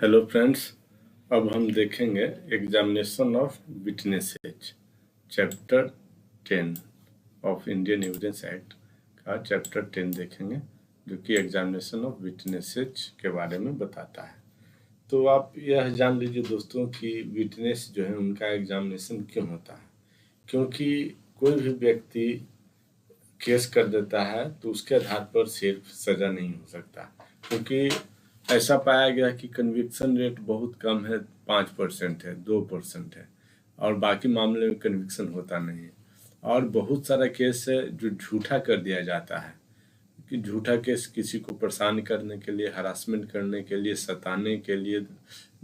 Hello friends, अब हम देखेंगे examination of witnesses chapter 10 of Indian evidence act का चैप्टर 10 देखेंगे, जो कि एग्जामिनेशन ऑफ विटनेसेज के बारे में बताता है। तो आप यह जान लीजिए दोस्तों कि विटनेस जो है उनका एग्जामिनेशन क्यों होता है। क्योंकि कोई भी व्यक्ति केस कर देता है तो उसके आधार पर सिर्फ सज़ा नहीं हो सकता, क्योंकि ऐसा पाया गया कि कन्विक्शन रेट बहुत कम है, 5% है, 2% है, और बाकी मामले में कन्विक्शन होता नहीं है। और बहुत सारा केस है जो झूठा कर दिया जाता है, कि झूठा केस किसी को परेशान करने के लिए, हरासमेंट करने के लिए, सताने के लिए,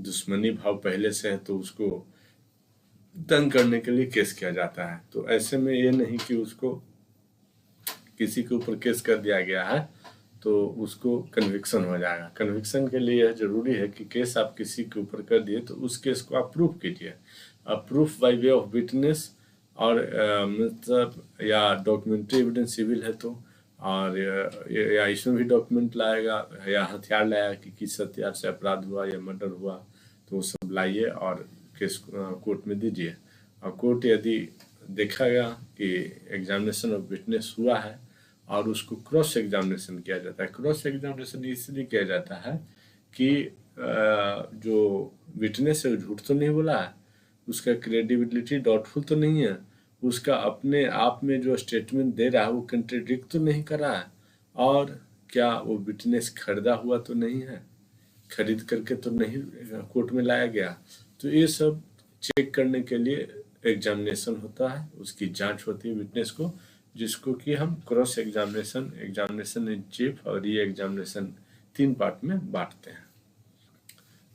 दुश्मनी भाव पहले से है तो उसको तंग करने के लिए केस किया जाता है। तो ऐसे में ये नहीं कि उसको किसी के ऊपर केस कर दिया गया है तो उसको कन्विक्शन हो जाएगा। कन्विक्शन के लिए यह जरूरी है कि केस आप किसी के ऊपर कर दिए तो उस केस को आप प्रूफ कीजिए। Proof by way of witness, और मतलब या डॉक्यूमेंट्री एविडेंस सिविल है तो, और या इसमें भी डॉक्यूमेंट लाएगा या हथियार लाएगा कि किस हथियार से अपराध हुआ या मर्डर हुआ, तो वो सब लाइए और केस कोर्ट में दीजिए। और कोर्ट यदि देखा कि एग्जामिनेशन ऑफ विटनेस हुआ है और उसको क्रॉस एग्जामिनेशन किया जाता है। क्रॉस एग्जामिनेशन इसलिए किया जाता है कि जो विटनेस है वो झूठ तो नहीं बोला है, उसका क्रेडिबिलिटी डाउटफुल तो नहीं है, उसका अपने आप में जो स्टेटमेंट दे रहा है वो कंट्राडिक्ट तो नहीं कर रहा है, और क्या वो विटनेस खरीदा हुआ तो नहीं है, खरीद करके तो नहीं कोर्ट में लाया गया। तो ये सब चेक करने के लिए एग्जामिनेशन होता है, उसकी जांच होती है विटनेस को, जिसको कि हम cross examination, examination in chief और री एग्जामिनेशन 3 पार्ट में बांटते हैं।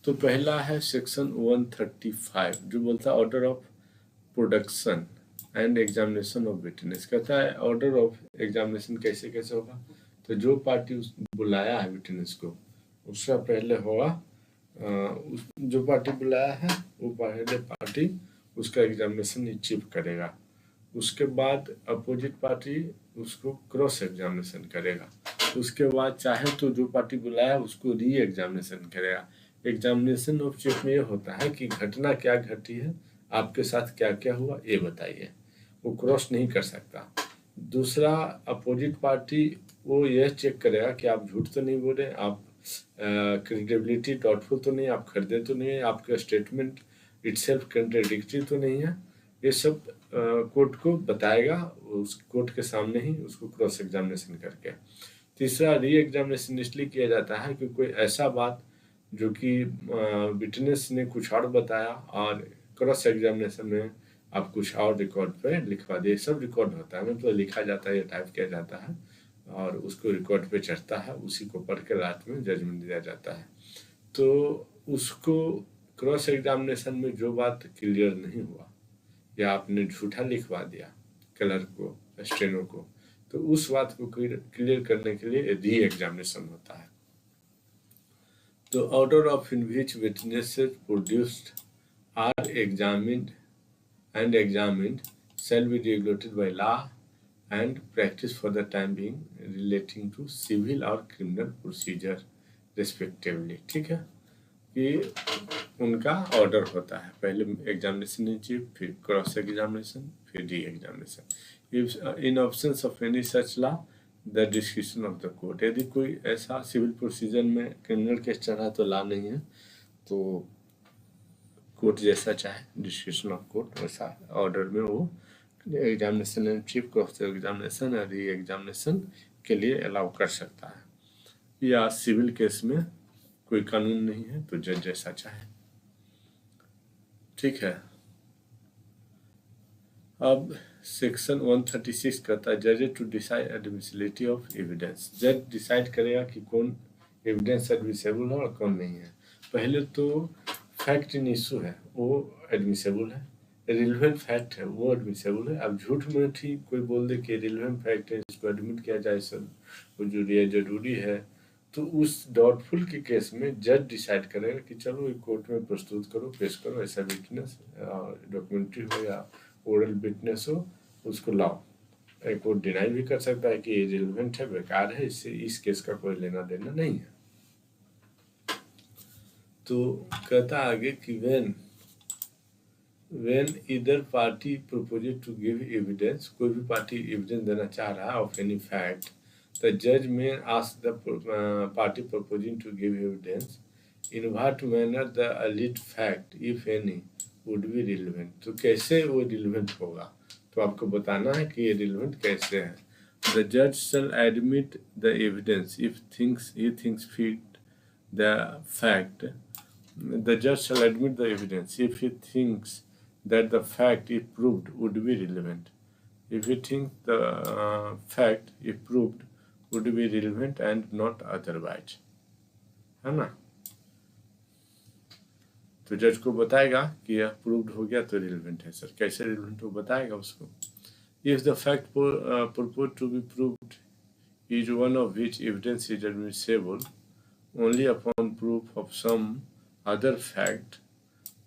तो पहला है सेक्शन 135 जो बोलता है order of production and examination of witness. कहता है ऑर्डर ऑफ एग्जामिनेशन कैसे कैसे होगा। तो जो पार्टी बुलाया है विटनेस को, उसका पहले होगा जो पार्टी बुलाया है वो पहले पार्टी उसका एग्जामिनेशन चीफ करेगा। उसके बाद अपोजिट पार्टी उसको क्रॉस एग्जामिनेशन करेगा। उसके बाद चाहे तो जो पार्टी बुलाया उसको री एग्जामिनेशन करेगा। एग्जामिनेशन ऑफ चीफ में ये होता है कि घटना क्या घटी है, आपके साथ क्या क्या हुआ ये बताइए, वो क्रॉस नहीं कर सकता। दूसरा अपोजिट पार्टी वो यह चेक करेगा कि आप झूठ तो नहीं बोले, आप क्रेडिबिलिटी डाउटफुल तो नहीं, आप खरीदे तो नहीं है, आपका स्टेटमेंट इटसेल्फ कंट्राडिक्टरी तो नहीं है। ये सब कोर्ट को बताएगा, उस कोर्ट के सामने ही उसको क्रॉस एग्जामिनेशन करके। तीसरा री एग्जामिनेशन इसलिए किया जाता है कि कोई ऐसा बात जो कि विटनेस ने कुछ और बताया और क्रॉस एग्जामिनेशन में आप कुछ और रिकॉर्ड पे लिखवा दिए। सब रिकॉर्ड होता है, मतलब लिखा जाता है या टाइप किया जाता है और उसको रिकॉर्ड पे चढ़ता है, उसी को पढ़ के रात में जजमेंट दिया जाता है। तो उसको क्रॉस एग्जामिनेशन में जो बात क्लियर नहीं हुआ या आपने झूठा लिखवा दिया क्लर्क को, स्टेनो को, तो उस बात को क्लियर करने के लिए री एग्जामिनेशन होता है। तो order of in which witnesses produced are examined and examined shall be regulated by law and practice for the time being relating to civil or criminal procedure respectively। ठीक है, कि उनका ऑर्डर होता है, पहले एग्जामिनेशन इन चीफ, फिर cross examination, फिर re examination. In absence of any such law the description of the court. यदि कोई ऐसा सिविल प्रोसीजर में क्रिमिनल केस चढ़ा तो लॉ नहीं है, तो कोर्ट जैसा चाहे डिस्क्रिप्शन ऑफ कोर्ट वैसा ऑर्डर में वो examination in chief, cross examination और री एग्जामिनेशन के लिए अलाउ कर सकता है। या सिविल केस में कोई कानून नहीं है तो जज जैसा चाहे। ठीक है, अब सेक्शन 136 कहता है जज to decide admissibility of evidence. जज डिसाइड करेगा कि कौन एविडेंस एडमिसेबल है और कौन नहीं है। पहले तो फैक्ट इन इशू है वो एडमिसेबल है, रिलेवेंट फैक्ट है वो एडमिसेबल है। अब झूठ में ठीक कोई बोल दे कि रिलेवेंट फैक्ट है, इसको एडमिट किया जाए, सब वो जो जरूरी है, तो उस डाउटफुल के केस में जज डिसाइड करेगा कि चलो ये कोर्ट में प्रस्तुत करो, पेश करो, ऐसा विटनेस डॉक्यूमेंट्री हो या ओरल विटनेस हो, उसको लाओ। कोर्ट डिनाई भी कर सकता है कि ये रिलेवेंट है, बेकार है, इससे इस केस का कोई लेना देना नहीं है। तो कहता आगे कि when either party proposes to give evidence, कोई भी पार्टी एविडेंस देना चाह रहा है of any fact, the judge may ask the party proposing to give evidence in what manner the alleged fact, if any, would be relevant. तो कैसे वो relevant होगा, तो आपको बताना है कि ये relevant कैसे है. The judge shall admit the evidence if he thinks fit. The fact, the judge shall admit the evidence if he thinks that the fact, if proved, would be relevant. If he thinks the fact, if proved, would be relevant and not otherwise. है ना. तो जज को बताएगा कि यह proved हो गया तो रिलेवेंट है. सर कैसे रिलेवेंट हो बताएगा उसको. If the fact purport to be proved is one of which evidence is admissible only upon proof of some other fact,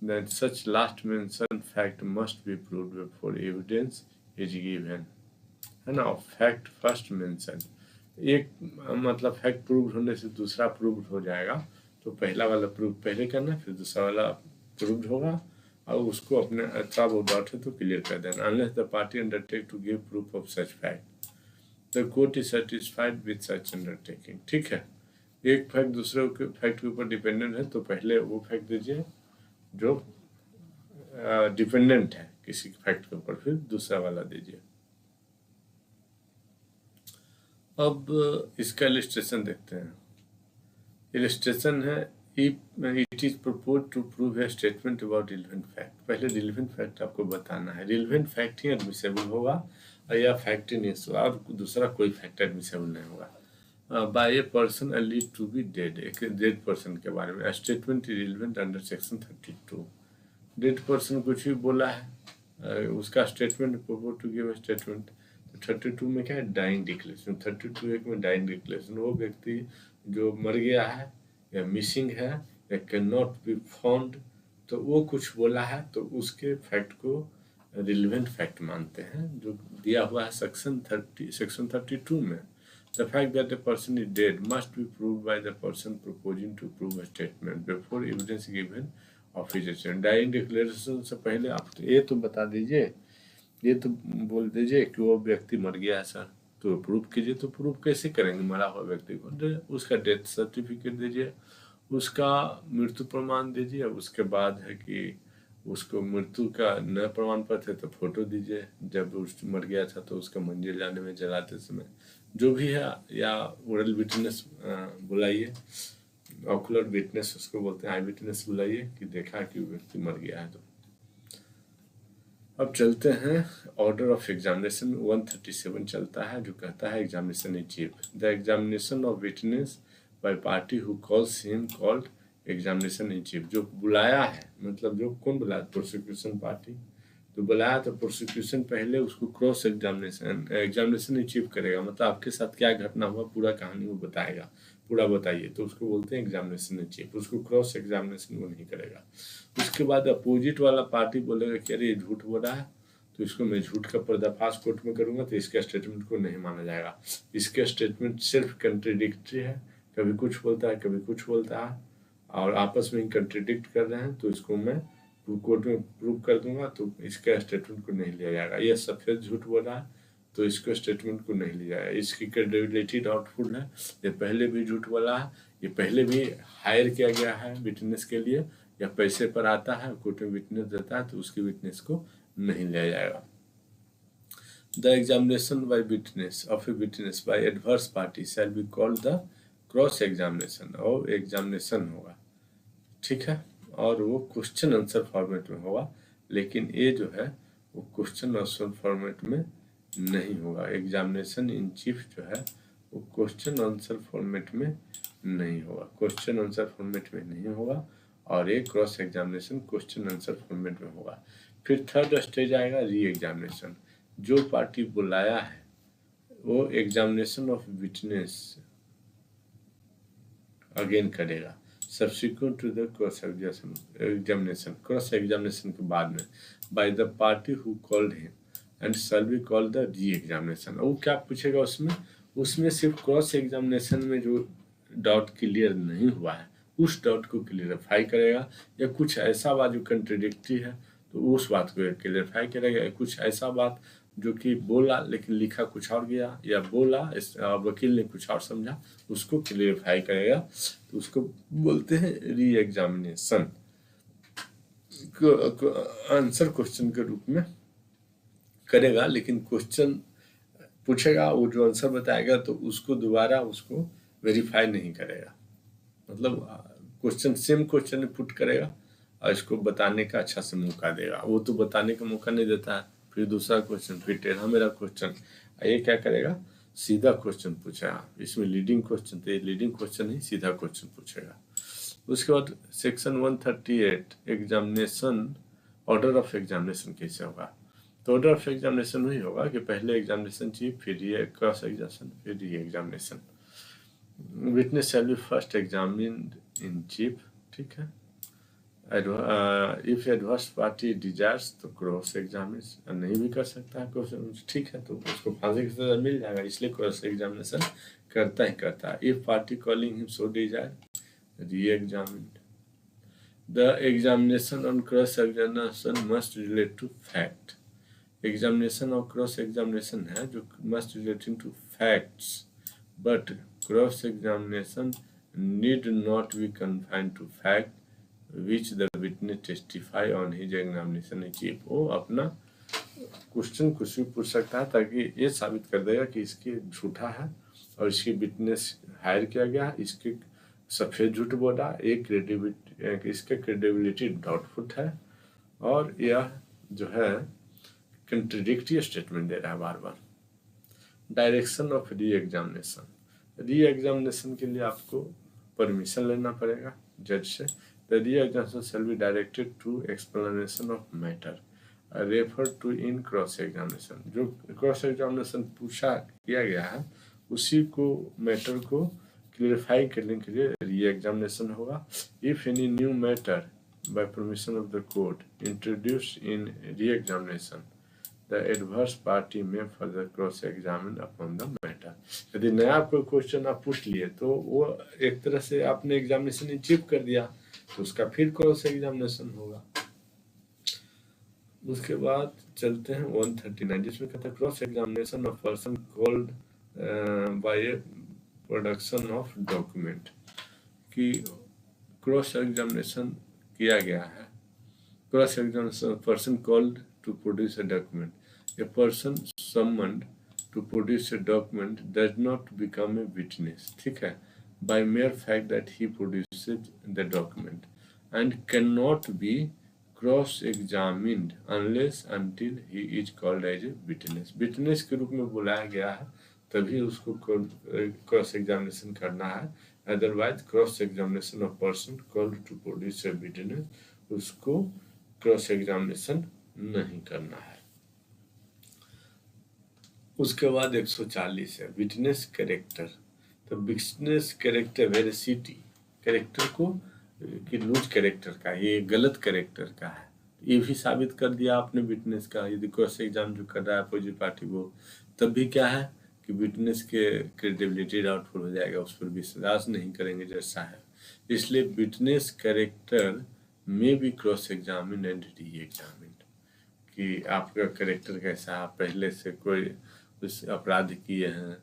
then such last mentioned fact must be proved before evidence is given. है ना. Fact first mention, एक मतलब fact prove होने से दूसरा prove हो जाएगा, तो पहला वाला प्रूव पहले करना, फिर दूसरा वाला प्रूव होगा, और उसको अपने थोड़ा बहुत डाउट है तो क्लियर कर देना. Unless the party undertake to give proof of such fact, the court is satisfied with such undertaking. ठीक है. एक फैक्ट दूसरे के फैक्ट के ऊपर डिपेंडेंट है, तो पहले वो फैक्ट दीजिए जो डिपेंडेंट है किसी फैक्ट के ऊपर, फिर दूसरा वाला दीजिए. अब इसका इलिस्ट्रेशन देखते हैं. इलिस्ट्रेशन है it is propose to prove a statement about relevant fact. पहले रिलेवेंट फैक्ट आपको बताना है. रिलेवेंट फैक्ट ही एडमिसेबल होगा, और या फैक्ट ही नहीं होगा, और दूसरा कोई फैक्ट एडमिसेबल नहीं होगा. By a person alleged to be dead, एक डेड पर्सन के बारे में. Statement is relevant under section 32. Dead person कुछ भी बोला है, उसका statement propose to give statement. 32 में क्या है, डाइंग डिक्लेरेशन. 32 एक में डाइंग डिक्लेरेशन, वो व्यक्ति जो मर गया है या मिसिंग है या कैन नॉट बी फाउंड, तो वो कुछ बोला है, तो उसके फैक्ट को रिलेवेंट फैक्ट मानते हैं, जो दिया हुआ है सेक्शन 32 में. The fact that a person is dead must be proved by the person proposing to prove a statement before evidence given of his statement. Dying declaration से पहले आप ये तो बता दीजिए, ये तो बोल दीजिए कि वो व्यक्ति मर गया है सर, तो प्रूफ कीजिए. तो प्रूफ कैसे करेंगे मरा हुआ व्यक्ति को. उसका डेथ सर्टिफिकेट दीजिए, उसका मृत्यु प्रमाण दीजिए. उसके बाद है कि उसको मृत्यु का न प्रमाण पत्र है तो फोटो दीजिए, जब उस मर गया था तो उसका मंजिल जाने में जलाते समय जो भी है, या ओरल विटनेस बुलाइए, ऑकुलर विटनेस उसको बोलते हैं, आई विटनेस बुलाइए कि देखा कि व्यक्ति मर गया है. तो अब चलते हैं ऑर्डर ऑफ एग्जामिनेशन. 137 चलता है, जो कहता है examination in chief. The examination of witness bye party who calls him called examination in chief. जो बुलाया है, मतलब जो कौन बुलाया, प्रोसिक्यूशन पार्टी. तो बुलाया तो प्रोसिक्यूशन पहले उसको क्रॉस एग्जामिनेशन इन चीफ करेगा, मतलब आपके साथ क्या घटना हुआ पूरा कहानी वो बताएगा, पूरा बताइए, तो उसको बोलते हैं एग्जामिनेशन इन चीफ. उसको क्रॉस एग्जामिनेशन वो नहीं करेगा. उसके बाद अपोजिट वाला पार्टी बोलेगा कि अरे ये झूठ बोल रहा है, तो इसको मैं झूठ का पर्दाफाश कोर्ट में करूंगा, तो इसके स्टेटमेंट को नहीं माना जाएगा. इसके स्टेटमेंट सिर्फ कंट्रीडिक्टरी है, कभी कुछ बोलता है कभी कुछ बोलता है, और आपस में ही कंट्रीडिक्ट कर रहे हैं, तो इसको मैं कोर्ट में प्रूव कर दूंगा, तो इसके स्टेटमेंट को नहीं लिया जाएगा. ये सफेद झूठ बोल रहा है, तो इसको स्टेटमेंट को नहीं लिया जाएगा. इसकी क्रेडिबिलिटी डाउटफुल है, ये पहले भी झूठ बोला है, ये पहले भी हायर किया गया है विटनेस के लिए, या पैसे पर आता है कोर्ट में विटनेस देता है, तो उसकी विटनेस को नहीं लिया जाएगा. The examination by witness of a witness bye adverse party shell be called the cross examination. और एग्जामिनेशन होगा, ठीक है, और वो क्वेश्चन आंसर फॉर्मेट में होगा. लेकिन ये जो है वो क्वेश्चन आंसर फॉर्मेट में नहीं होगा. एग्जामिनेशन इन चीफ जो है वो क्वेश्चन आंसर फॉर्मेट में नहीं होगा, क्वेश्चन आंसर फॉर्मेट में नहीं होगा, और एक cross examination question answer format में होगा. फिर थर्ड स्टेज आएगा री एग्जामिनेशन. जो पार्टी बुलाया है वो एग्जामिनेशन ऑफ विटनेस अगेन करेगा subsequent to the cross examination. Cross examination के बाद में by the party who called him and shall be called the re examination. वो क्या पूछेगा उसमें सिर्फ क्रॉस एग्जामिनेशन में जो डाउट क्लियर नहीं हुआ है उस डाउट को क्लियरिफाई करेगा, या कुछ ऐसा बात जो कंट्रडिक्टरी है तो उस बात को क्लियरिफाई करेगा, या कुछ ऐसा बात जो कि बोला लेकिन लिखा कुछ और गया, या बोला वकील ने कुछ और समझा, उसको क्लियरिफाई करेगा, तो उसको बोलते हैं री एग्जामिनेशन। आंसर क्वेश्चन के रूप में करेगा, लेकिन क्वेश्चन पूछेगा, वो जो आंसर बताएगा तो उसको दोबारा उसको वेरीफाई नहीं करेगा, मतलब क्वेश्चन सेम क्वेश्चन पुट करेगा और इसको बताने का अच्छा से मौका देगा। वो तो बताने का मौका नहीं देता है, फिर दूसरा क्वेश्चन, फिर टेढ़ा मेरा क्वेश्चन, ये क्या करेगा, सीधा क्वेश्चन पूछेगा। इसमें लीडिंग क्वेश्चन, तो ये लीडिंग क्वेश्चन ही सीधा क्वेश्चन पूछेगा। उसके बाद section 138 examination, order of examination कैसे होगा। तो ऑर्डर ऑफ एग्जामिनेशन वही होगा कि पहले एग्जामिनेशन चीफ, फिर ये क्रॉस एग्जामिनेशन, फिर ये examination. Witness shall be first examined in chief, ठीक है। इफ एडवर्स पार्टी डिजायर्स तो क्रॉस एग्जामिनेशन नहीं भी कर सकता है क्वेश्चन, ठीक है, तो उसको फांसी की सजा मिल जाएगा, इसलिए क्रॉस एग्जामिनेशन करता ही करता है। If party calling him so Dzire re-examined. The examination on cross-examination must relate to fact. Examination और cross-examination है जो must relating to facts, but cross-examination need not be confined to fact which the witness testify on his examination in chief। वो अपना question कुछ भी पूछ सकता है ताकि ये साबित कर देगा कि इसके झूठा है और इसकी विटनेस हायर किया गया, इसके सफेद झूठ बोला, एक क्रेडिबिलिटी, इसके क्रेडिबिलिटी डाउटफुल है, और यह जो है कंट्रडिक्टरी स्टेटमेंट दे रहा है बार बार। Direction of re examination, re examination के लिए आपको परमिशन लेना पड़ेगा जज से। The re examination shall be directed to explanation of matter refer to in cross examination. जो क्रॉस एग्जामिनेशन पूछा किया गया है उसी को, मैटर को क्लियरिफाई करने के लिए री एग्जामिनेशन होगा। If any new matter by permission of the court introduce in re examination the adverse party में further cross examine upon the matter. यदि नया कोई क्वेश्चन आप पूछ लिए तो वो एक तरह से आपने एग्जामिनेशन अचीव कर दिया, तो उसका फिर क्रॉस एग्जामिनेशन होगा। उसके बाद चलते हैं 139, जिसमें कहता है cross examination of person called by production of document, कि क्रॉस एग्जामिनेशन किया गया है। Cross examination person called to produce a document, a person summoned to produce a document does not become a witness, ठीक है, by mere fact that he produced the document and can not be cross examined unless until he is called as a witness. Witness के रूप में बुलाया गया है तभी उसको क्रॉस एग्जामिनेशन करना है, otherwise cross examination of person called to produce a witness, उसको क्रॉस एग्जामिनेशन नहीं करना है। उसके बाद 140 है विटनेस कैरेक्टर। तो विटनेस कैरेक्टर वेरिसिटी, कैरेक्टर को कि लूज कैरेक्टर का, ये गलत कैरेक्टर का है, ये भी साबित कर दिया आपने विटनेस का। यदि क्रॉस एग्जाम जो कर रहा है अपोजिट पार्टी वो, तब भी क्या है कि विटनेस के क्रेडिबिलिटी डाउटफुल हो जाएगा, उस पर विश्वास नहीं करेंगे जैसा है। इसलिए विटनेस कैरेक्टर में भी cross examine and re examine, कि आपका कैरेक्टर कैसा है, पहले से कोई कुछ अपराध किए हैं,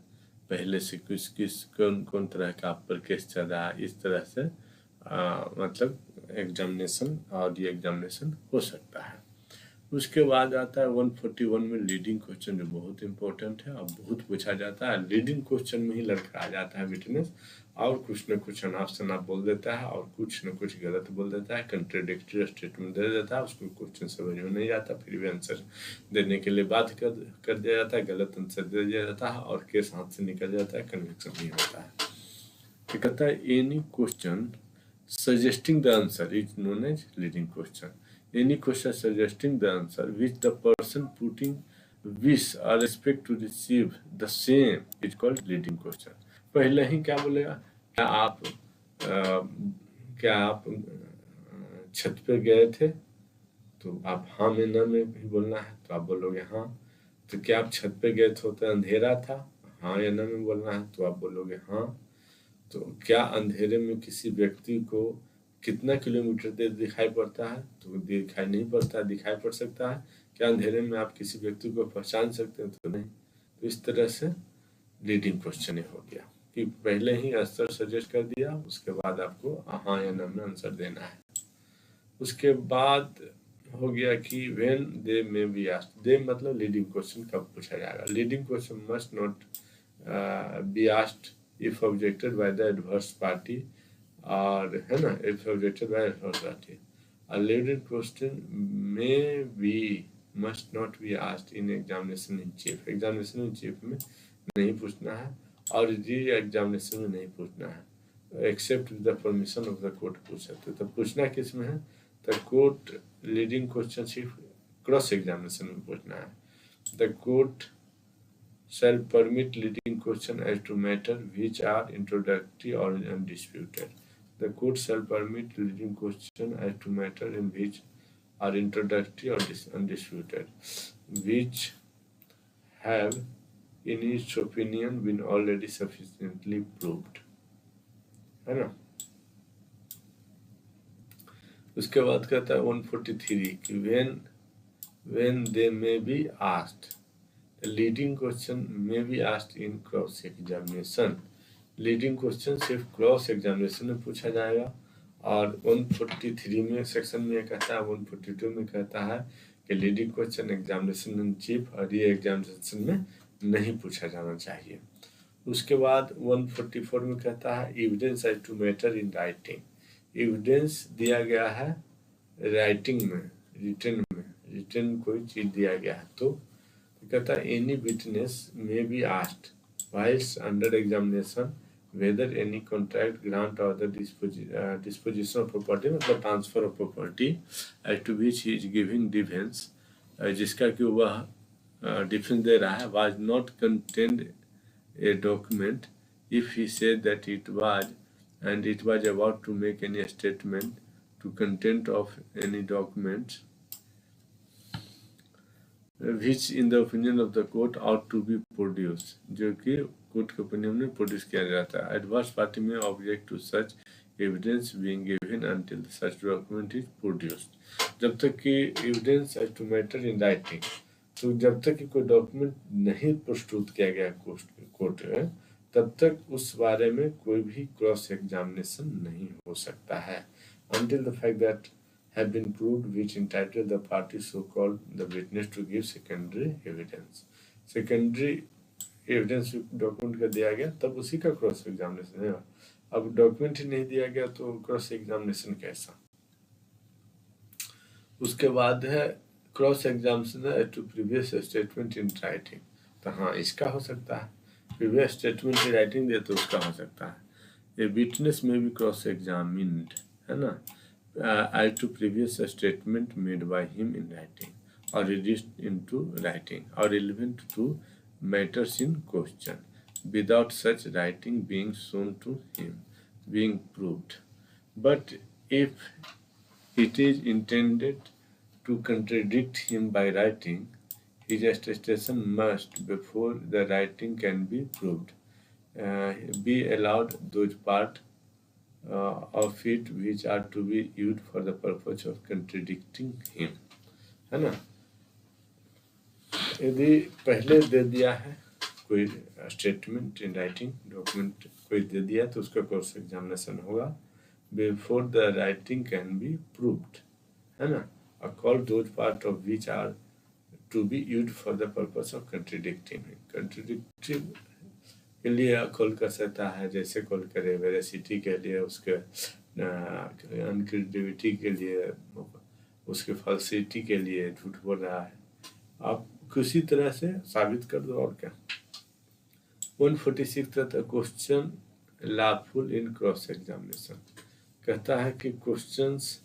पहले से किस कौन कौन तरह का आप पर केस चल रहा है, इस तरह से मतलब एग्जामिनेशन और री एग्जामिनेशन हो सकता है। उसके बाद आता है 141 में लीडिंग क्वेश्चन, जो बहुत इंपॉर्टेंट है और बहुत पूछा जाता है। लीडिंग क्वेश्चन में ही लड़का आ जाता है विटनेस, और कुछ न कुछ अनाप शनाप बोल देता है और कुछ न कुछ गलत बोल देता है, कंट्राडिक्टरी स्टेटमेंट दे देता है, उसको क्वेश्चन समझ में नहीं आता, फिर भी आंसर देने के लिए बाध्य कर दिया जाता है, गलत आंसर दे दिया जाता है और केस हाथ से निकल जाता है, कन्विक्शन नहीं होता है। तो कहता है any question suggesting the answer is known as leading question. Any question suggesting the answer which the person putting wish or expect to receive the same is called leading question. पहले ही क्या बोलेगा, क्या आप छत पे गए थे, तो आप हाँ में ना में भी बोलना है, तो आप बोलोगे हाँ। तो क्या आप छत पे गए थे तो अंधेरा था, हाँ या ना में बोलना है, तो आप बोलोगे हाँ। तो क्या अंधेरे में किसी व्यक्ति को कितना किलोमीटर देर दिखाई पड़ता है? तो दिखाई नहीं पड़ता, दिखाई पड़ सकता है। क्या अंधेरे में आप किसी व्यक्ति को पहचान सकते हैं? तो नहीं। तो इस तरह से लीडिंग क्वेश्चन हो गया कि पहले ही आंसर सजेस्ट कर दिया, उसके बाद आपको हाँ या ना में आंसर देना है। उसके बाद हो गया कि when they may be asked. They मतलब लीडिंग क्वेश्चन कब पूछा जाएगा। Leading question must not be asked if objected by the adverse party, और है ना, if objected by adverse party. A leading question may be must not be asked in examination in chief. Examination in chief में नहीं पूछना है और re examination में नहीं पूछना है, except with the permission of the court पूछ सकते। तो पूछना किस में है? द कोर्ट लीडिंग क्वेश्चन सिर्फ क्रॉस एग्जामिनेशन में पूछना है। The court shall permit leading question as to matter which are introductory or undisputed. The court shall permit leading question as to matter in which are introductory or undisputed, which have in its opinion been already sufficiently proved, है ना। उसके बाद कहता है 143 कि when they may be asked, the leading question may be asked in cross examination। Leading question सिर्फ cross examination में पूछा जाएगा। और 143 में सेक्शन में कहता है, 142 में कहता है कि leading question examination in chief और ये एग्जामिनेशन में नहीं पूछा जाना चाहिए। उसके बाद 144 में कहता है evidence as to matter in writing. Evidence दिया गया है राइटिंग में, रिटन कोई चीज दिया गया है तो कहता है any witness may be asked whiles under examination whether any contract grant और द डिस्पोजिशन ऑफ प्रॉपर्टी, मतलब transfer of property as to which he is giving defence, जिसका कि वह डिफेंस दे रहा है, was not contained a document if he said that it was and it was about to make any statement to content of any documents which in the opinion of the court ought to be produced, जो कि court के opinion में produce किया जाता है। Adverse party में object to such evidence being given until such document is produced. जब तक कि evidence as to matter in writing, तो जब तक कि कोई डॉक्यूमेंट नहीं प्रस्तुत किया गया कोर्ट में, तब तक उस बारे में कोई भी क्रॉस एग्जामिनेशन नहीं हो सकता है। until the fact that have been proved which entitle the party so called the witness to give secondary evidence। secondary evidence document का दिया गया तब उसी का क्रॉस एग्जामिनेशन है। अब डॉक्यूमेंट ही नहीं दिया गया तो क्रॉस एग्जामिनेशन कैसा। उसके बाद है cross examination to previous statement in writing. तो हाँ, इसका हो सकता है, प्रीवियस स्टेटमेंट इन राइटिंग दे तो उसका हो सकता है। ए विटनेस में भी क्रॉस एग्जामिन्ड, है ना, as to previous statement made by him in writing or reduced into writing or relevant to matters in question without such writing being shown to him being proved। But if it is intended to contradict him by writing, his attestation must, before the writing can be proved, be allowed those parts of it which are to be used for the purpose of contradicting him, है ना। यदि पहले दे दिया है कोई statement in writing, document कोई दे दिया तो उसका क्रॉस एग्जामिनेशन होगा before the writing can be proved, है ना। Call those part of which are to be used for the purpose of contradicting. Contradictive के लिए कॉल कर सकता है, जैसे कॉल करे वेरासिटी के लिए, उसके अनक्रेडिबिलिटी के लिए, उसके फॉल्सिटी के लिए झूठ बोल रहा है, आप किसी तरह से साबित कर दो और क्या। 146 question lawful in cross examination. कहता है कि क्वेश्चंस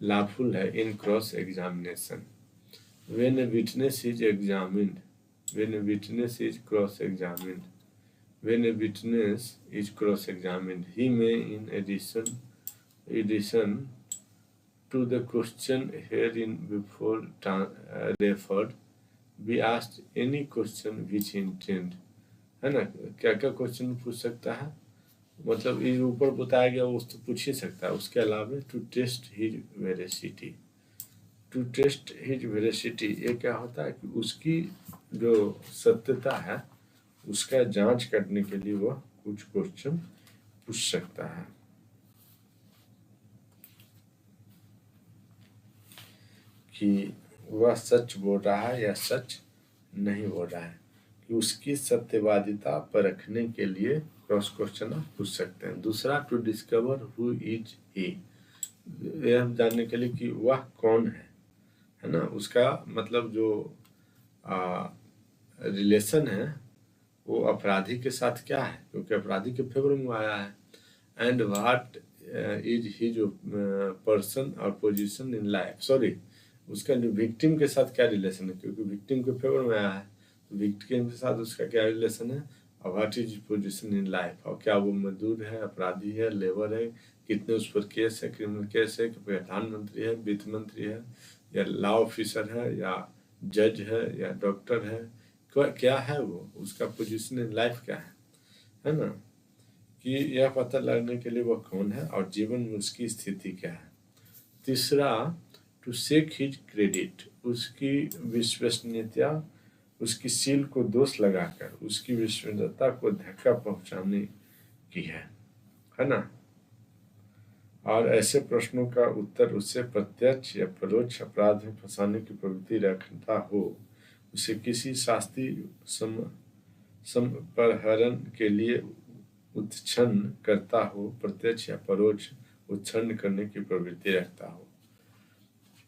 लॉफुल है in cross examination. When a witness is examined, when a witness is cross examined, when a witness is cross-examined, he may, in addition to the question herein before referred, be asked any question which he intend, है ना। क्या क्या question पूछ सकता है? मतलब ये ऊपर बताया गया वो तो पूछ ही सकता है। उसके अलावा to test his veracity, to test his veracity ये क्या होता है कि उसकी जो सत्यता है उसका जांच करने के लिए वह कुछ क्वेश्चन पूछ सकता है कि वह सच बोल रहा है या सच नहीं बोल रहा है, कि उसकी सत्यवादिता परखने के लिए क्रॉस क्वेश्चन आप पूछ सकते हैं। दूसरा to discover who is he, यह जानने के लिए कि वह कौन है ना, उसका मतलब जो रिलेशन है वो अपराधी के साथ क्या है, क्योंकि अपराधी के फेवर में आया है। And what is his person और पोजीशन इन लाइफ, सॉरी उसका जो विक्टिम के साथ क्या रिलेशन है, क्योंकि विक्टिम के फेवर में आया है तो विक्टिम के साथ उसका क्या रिलेशन है, और what is position in life, और क्या वो मजदूर है, अपराधी है, लेबर है, कितने उस पर केस है, क्रिमिनल केस है, कि प्रधानमंत्री है, वित्त मंत्री है, या लॉ ऑफिसर है, या जज है, या डॉक्टर है, क्या है वो, उसका पोजीशन इन लाइफ क्या है ना, कि यह पता लगने के लिए वह कौन है और जीवन में उसकी स्थिति क्या है। तीसरा टू सेक हिज क्रेडिट, उसकी विश्वसनीयता, उसकी सील को दोष लगाकर उसकी विश्वसनीयता को धक्का पहुंचाने की है ना, और ऐसे प्रश्नों का उत्तर उससे प्रत्यक्ष या परोक्ष अपराध में फंसाने की प्रवृत्ति रखता हो, उसे किसी शास्त्रीय संपहरण के लिए उत्क्षन्न करता हो, प्रत्यक्ष या परोक्ष उत्क्षन्न करने की प्रवृत्ति रखता हो।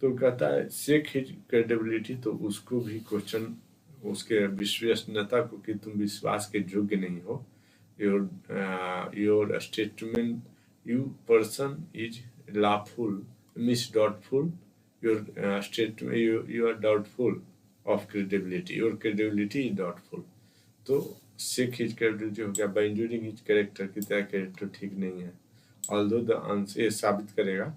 तो कहता है सेक हिज क्रेडिबिलिटी, तो उसको भी क्वेश्चन, उसके विश्वसनीयता को कि तुम विश्वास के योग्य नहीं हो, your statement you person is lawful miss doubtful, your statement you are doubtful of credibility, your credibility is doubtful. तो सेक हिज क्रेडिबिलिटी हो गया बाय इंजूरिंग हिज कैरेक्टर, की तरह कैरेक्टर ठीक नहीं है। ऑल्दो द आंसर, ये साबित करेगा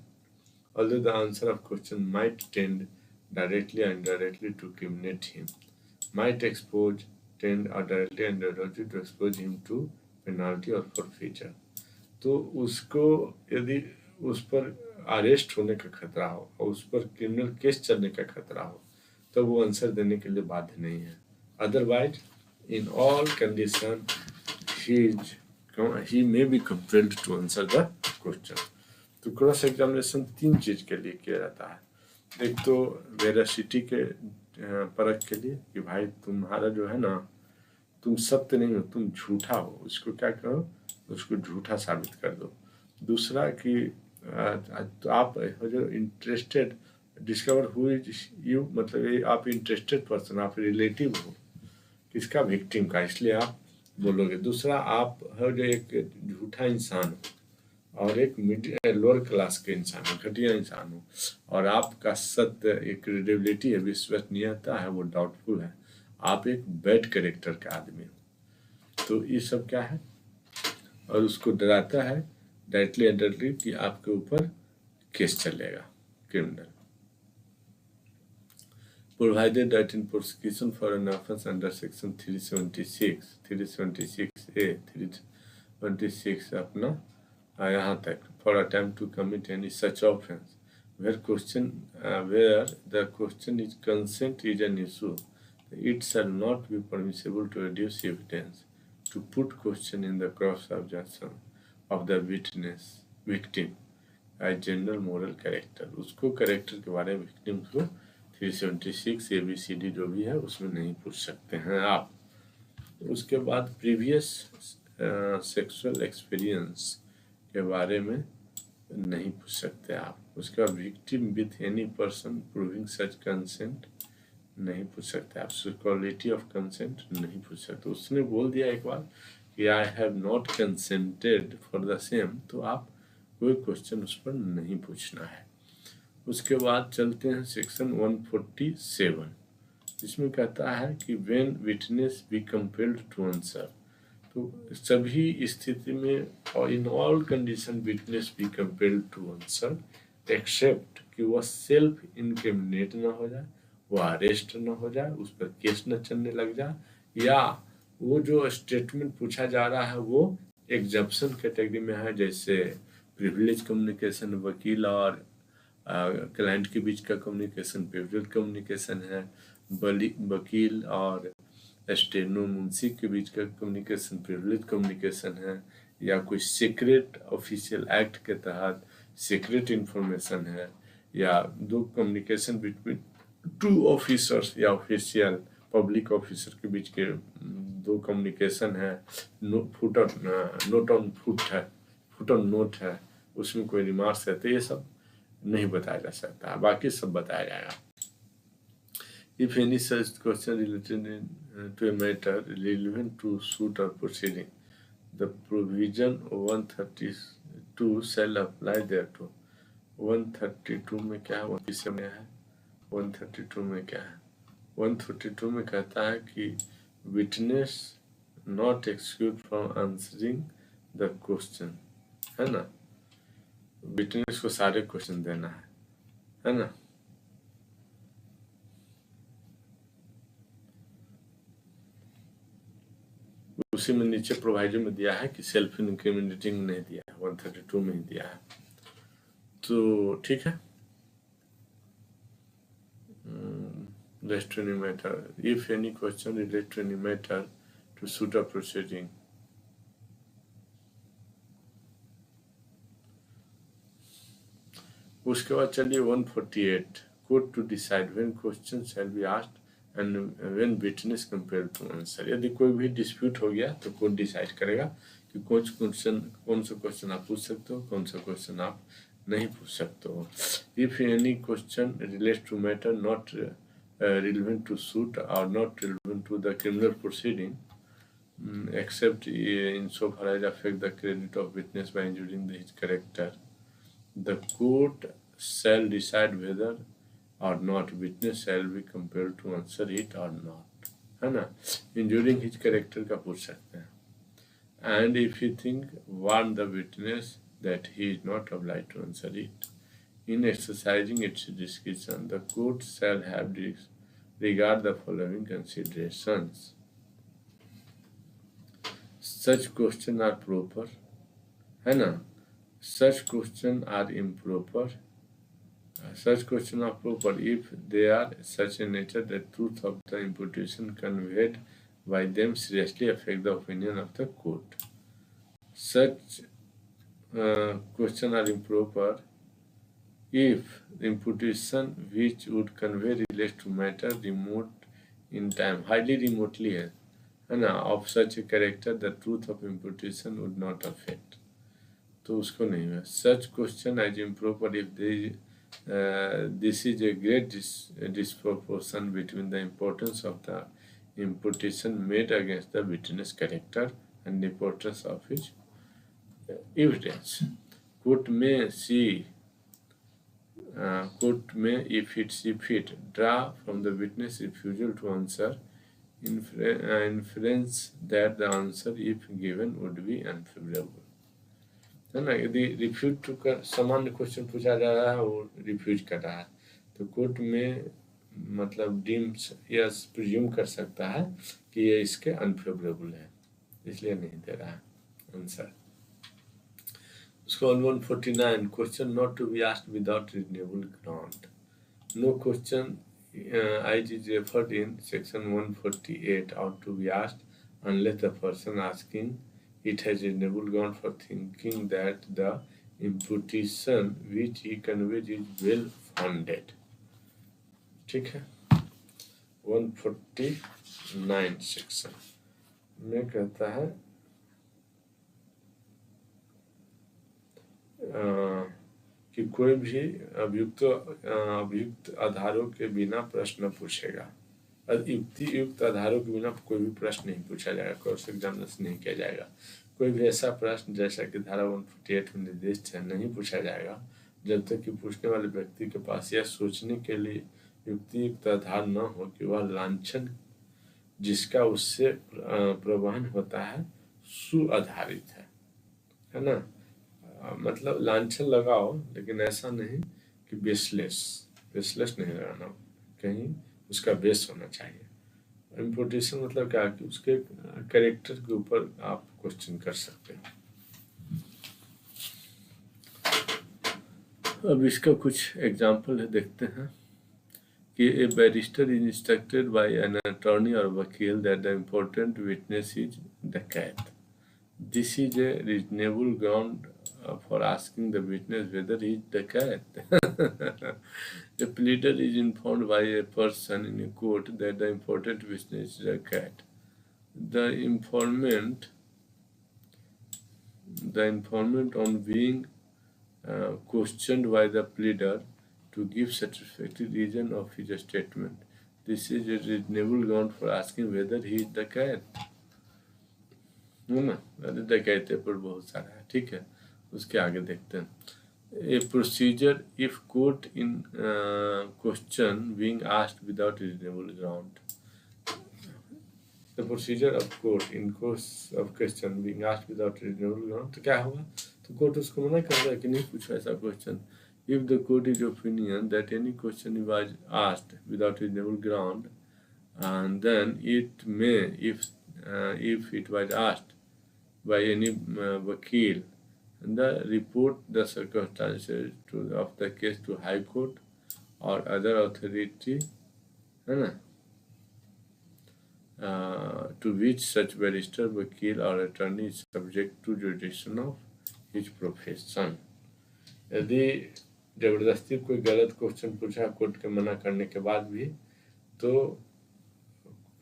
although the answer of question might tend directly or indirectly to criminate him, might expose, tend or directly and indirectly to expose him to penalty or forfeiture। तो उसको यदि उस पर अरेस्ट होने का खतरा हो और उस पर क्रिमिनल केस चलने का खतरा हो तो वो आंसर देने के लिए बाध्य नहीं है। Otherwise in all condition he may be compelled to answer the question। तो क्रॉस एग्जामिनेशन तीन चीज के लिए किया जाता है। एक तो वेरासिटी के परख के लिए कि भाई तुम्हारा जो है ना, तुम सत्य नहीं हो, तुम झूठा हो, उसको क्या करो, उसको झूठा साबित कर दो। दूसरा कि तो आप जो interested, discover who is you, मतलब ये आप इंटरेस्टेड पर्सन, आप रिलेटिव हो किसका, विक्टिम का, इसलिए आप बोलोगे। दूसरा आप हो जो एक झूठा इंसान हो और एक लोअर क्लास के इंसान हो, घटिया इंसान हो, और आपका सत्य एक क्रेडिबिलिटी है, विश्वसनीयता है, वो डाउटफुल है, आप एक बैड कैरेक्टर का आदमी हो। तो ये सब क्या है, और उसको डराता है डायरेक्टली इनडायरेक्टली कि आपके ऊपर केस चलेगा criminal. Provided that in prosecution for an offense under section 376, 376A, 326 अपना यहाँ तक, for attempt to commit any such offense where the question is consent is an issue, it shall not be permissible to adduce evidence to put question in the cross objection of the victim as general moral character। उसको character के बारे में victim को 376 ABCD जो भी है उसमें नहीं पूछ सकते हैं आप। उसके बाद प्रीवियस सेक्सुअल एक्सपीरियंस के बारे में नहीं पूछ सकते आप। उसके बाद victim with any person proving such consent नहीं पूछ सकते आप। क्वालिटी ऑफ कंसेंट नहीं पूछ सकते। उसने बोल दिया एक बार कि I have not consented for the same, तो आप कोई क्वेश्चन उस पर नहीं पूछना है। उसके बाद चलते हैं सेक्शन 147, जिसमें कहता है कि when witness be compelled to answer, तो सभी स्थिति में और in all condition witness be compelled to answer except कि वह सेल्फ इनक्रिमिनेट ना हो जाए, वो अरेस्ट ना हो जाए, उस पर केस न चलने लग जाए, या वो जो स्टेटमेंट पूछा जा रहा है वो एग्जम्पशन कैटेगरी में है, जैसे प्रिविलेज कम्युनिकेशन, वकील और क्लाइंट के बीच का कम्युनिकेशन प्रिविलेज कम्युनिकेशन है। वकील और स्टेनो मुंशी के बीच का कम्युनिकेशन प्रिविलेज कम्युनिकेशन है। या कोई सीक्रेट ऑफिशियल एक्ट के तहत सीक्रेट इंफॉर्मेशन है, या दो कम्युनिकेशन बिटवीन टू ऑफिसर्स या ऑफिशियल पब्लिक ऑफिसर के बीच के दो कम्युनिकेशन है। नोट ऑन फुट है, फुट ऑन नोट है, उसमें कोई रिमार्क्स है, तो ये सब नहीं बताया जा सकता, बाकी सब बताया जाएगा। If any such question related to a matter relevant to suit or proceeding, the provision 132 shall apply thereto. 132 में क्या है, 130 में है, 132 में क्या है, 132 में कहता है कि witness not excuse from answering the question, है ना। विटनेस को सारे क्वेश्चन देना है ना। उसी में नीचे प्रोवाइडर में दिया है कि सेल्फ इंक्रिमिनेटिंग नहीं दिया है, 132 में ही दिया है, तो ठीक है। Relates to any matter, if any question relates to any matter to suit a proceeding, उसके बाद चलिए 148, court to decide when question shall be asked and when witness compare to answer. यदि कोई भी डिस्प्यूट हो गया तो कोर्ट डिसाइड करेगा कि कौन सा क्वेश्चन आप पूछ सकते हो, कौन सा क्वेश्चन आप नहीं पूछ सकते हो। If any question relates to matter not relevant to suit or not relevant to the criminal proceeding, except insofar as affect the credit of witness by injuring his character, the court shall decide whether or not witness shall be compelled to answer it or not, है ना। injuring his character का पूछ सकते हैं। and if he think warn the witness that he is not obliged to answer it. In exercising its discretion, the court shall have regard the following considerations. Such questions are proper, है ना। Such questions are improper. Such questions are proper if they are such a nature that truth of the imputation conveyed by them seriously affect the opinion of the court. Such questions are improper if the imputation which would convey relates to matter remote in time, highly remotely है ना, of such a character the truth of imputation would not affect, तो उसको नहीं है। Such question as improper if this is a great disproportion between the importance of the imputation made against the witness character and the importance of his evidence. Court may, if it see fit, draw from the witness refusal to answer inference that the answer, if given, would be unfavorable, है ना। यदि refuse कर सामान्य question पूछा जा रहा है और रिफ्यूज कर रहा है, तो कोर्ट में मतलब डीम्स या प्रिज्यूम कर सकता है कि ये इसके अनफेवरेबल है, इसलिए नहीं दे रहा है आंसर। उसको 149, question not to be asked without reasonable ground. No question as is referred in section 148 ought to be asked unless the person asking it has reasonable ground for thinking that the imputation which he conveys is well founded, ठीक है। 149 section में कहता है कि कोई भी अभियुक्त आधारों के बिना प्रश्न पूछेगा। युक्त आधारों के बिना कोई भी प्रश्न नहीं पूछा जाएगा, क्रॉस एग्जामिनेशन नहीं किया जाएगा। कोई भी ऐसा प्रश्न जैसा कि धारा 148 में निर्दिष्ट है नहीं पूछा जाएगा जब तक कि पूछने वाले व्यक्ति के पास यह सोचने के लिए युक्त आधार न हो कि वह लांछन जिसका उससे प्रवहन होता है सुआधारित है ना। मतलब लांछन लगाओ लेकिन ऐसा नहीं कि बेसलेस नहीं लगाना, कहीं उसका बेस होना चाहिए। इम्पोर्टेशन मतलब क्या कि उसके कैरेक्टर के ऊपर आप क्वेश्चन कर सकते हैं। अब इसका कुछ एग्जाम्पल है, देखते हैं कि a barrister is instructed by an attorney और वकील that the important witness is dacoit. This is a reasonable ground for asking the witness whether he is the cat. The pleader is informed by a person in a court that the important witness is a cat. The informant on being questioned by the pleader to give satisfactory reason of his statement. This is a reasonable ground for asking whether he is the cat. है ना, डकैते पर बहुत सारा है, ठीक है। उसके आगे देखते हैं, a procedure if court in question being asked without reasonable ground. The procedure of court in course of question being asked without reasonable ground, तो क्या होगा, तो कोर्ट उसको मना कर रहा है कि नहीं पूछो ऐसा question. If the court is opinion that any question was asked without reasonable ground, and then it may, if it was asked by any vakil, the report the circumstances of the case to High Court or other authority, है ना, to which such barrister, vakil or attorney is subject to jurisdiction of his profession. यदि जबरदस्ती कोई गलत question पूछा court के मना करने के बाद भी, तो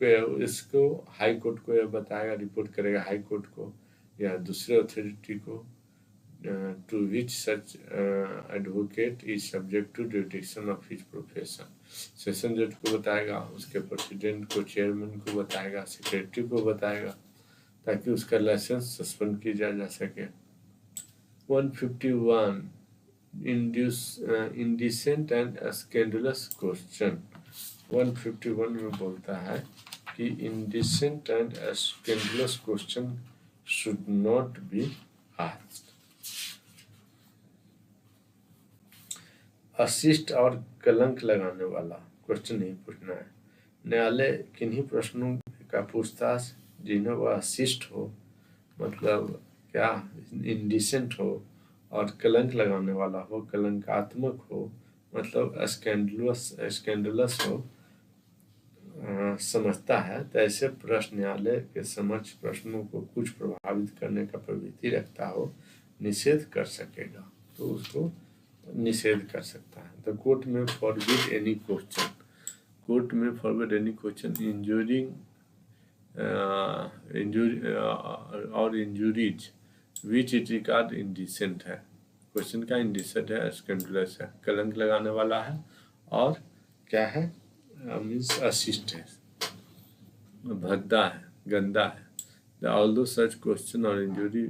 इसको हाई कोर्ट को यह बताएगा, रिपोर्ट करेगा हाई कोर्ट को या दूसरे अथॉरिटी को, to which such advocate is subject to jurisdiction of his profession. Session जज को बताएगा, उसके प्रेसिडेंट को, चेयरमैन को बताएगा, सेक्रेटरी को बताएगा, ताकि उसका लाइसेंस सस्पेंड किया जा सके। 151 इंडिसेंट एंड स्कैंडलस क्वेश्चन। 151 में बोलता है कि indecent and scandalous question should not be asked. अशिष्ट और कलंक लगाने वाला क्वेश्चन नहीं पूछना है। न्यायालय किन्हीं प्रश्नों का पूछताछ जिन्हें वह अशिष्ट हो, मतलब क्या, इंडिसेंट हो, और कलंक लगाने वाला हो, कलंकात्मक हो, मतलब स्कैंडलस हो, समझता है, तो ऐसे प्रश्न न्यायालय के समक्ष प्रश्नों को कुछ प्रभावित करने का प्रवृत्ति रखता हो, निषेध कर सकेगा, तो उसको निषेध कर सकता है। द कोर्ट में फॉरबिड एनी क्वेश्चन, कोर्ट में फॉरबिड एनी क्वेश्चन इंजूरिंग और इंजूरीज विच इट रिगार्ड इंडिसेंट है। क्वेश्चन का इंडिसेंट है, स्कैंडलस है, कलंक लगाने वाला है, और क्या है, मीन्स अशिष्ट है, भद्दा है, गंदा है। Although such question or injury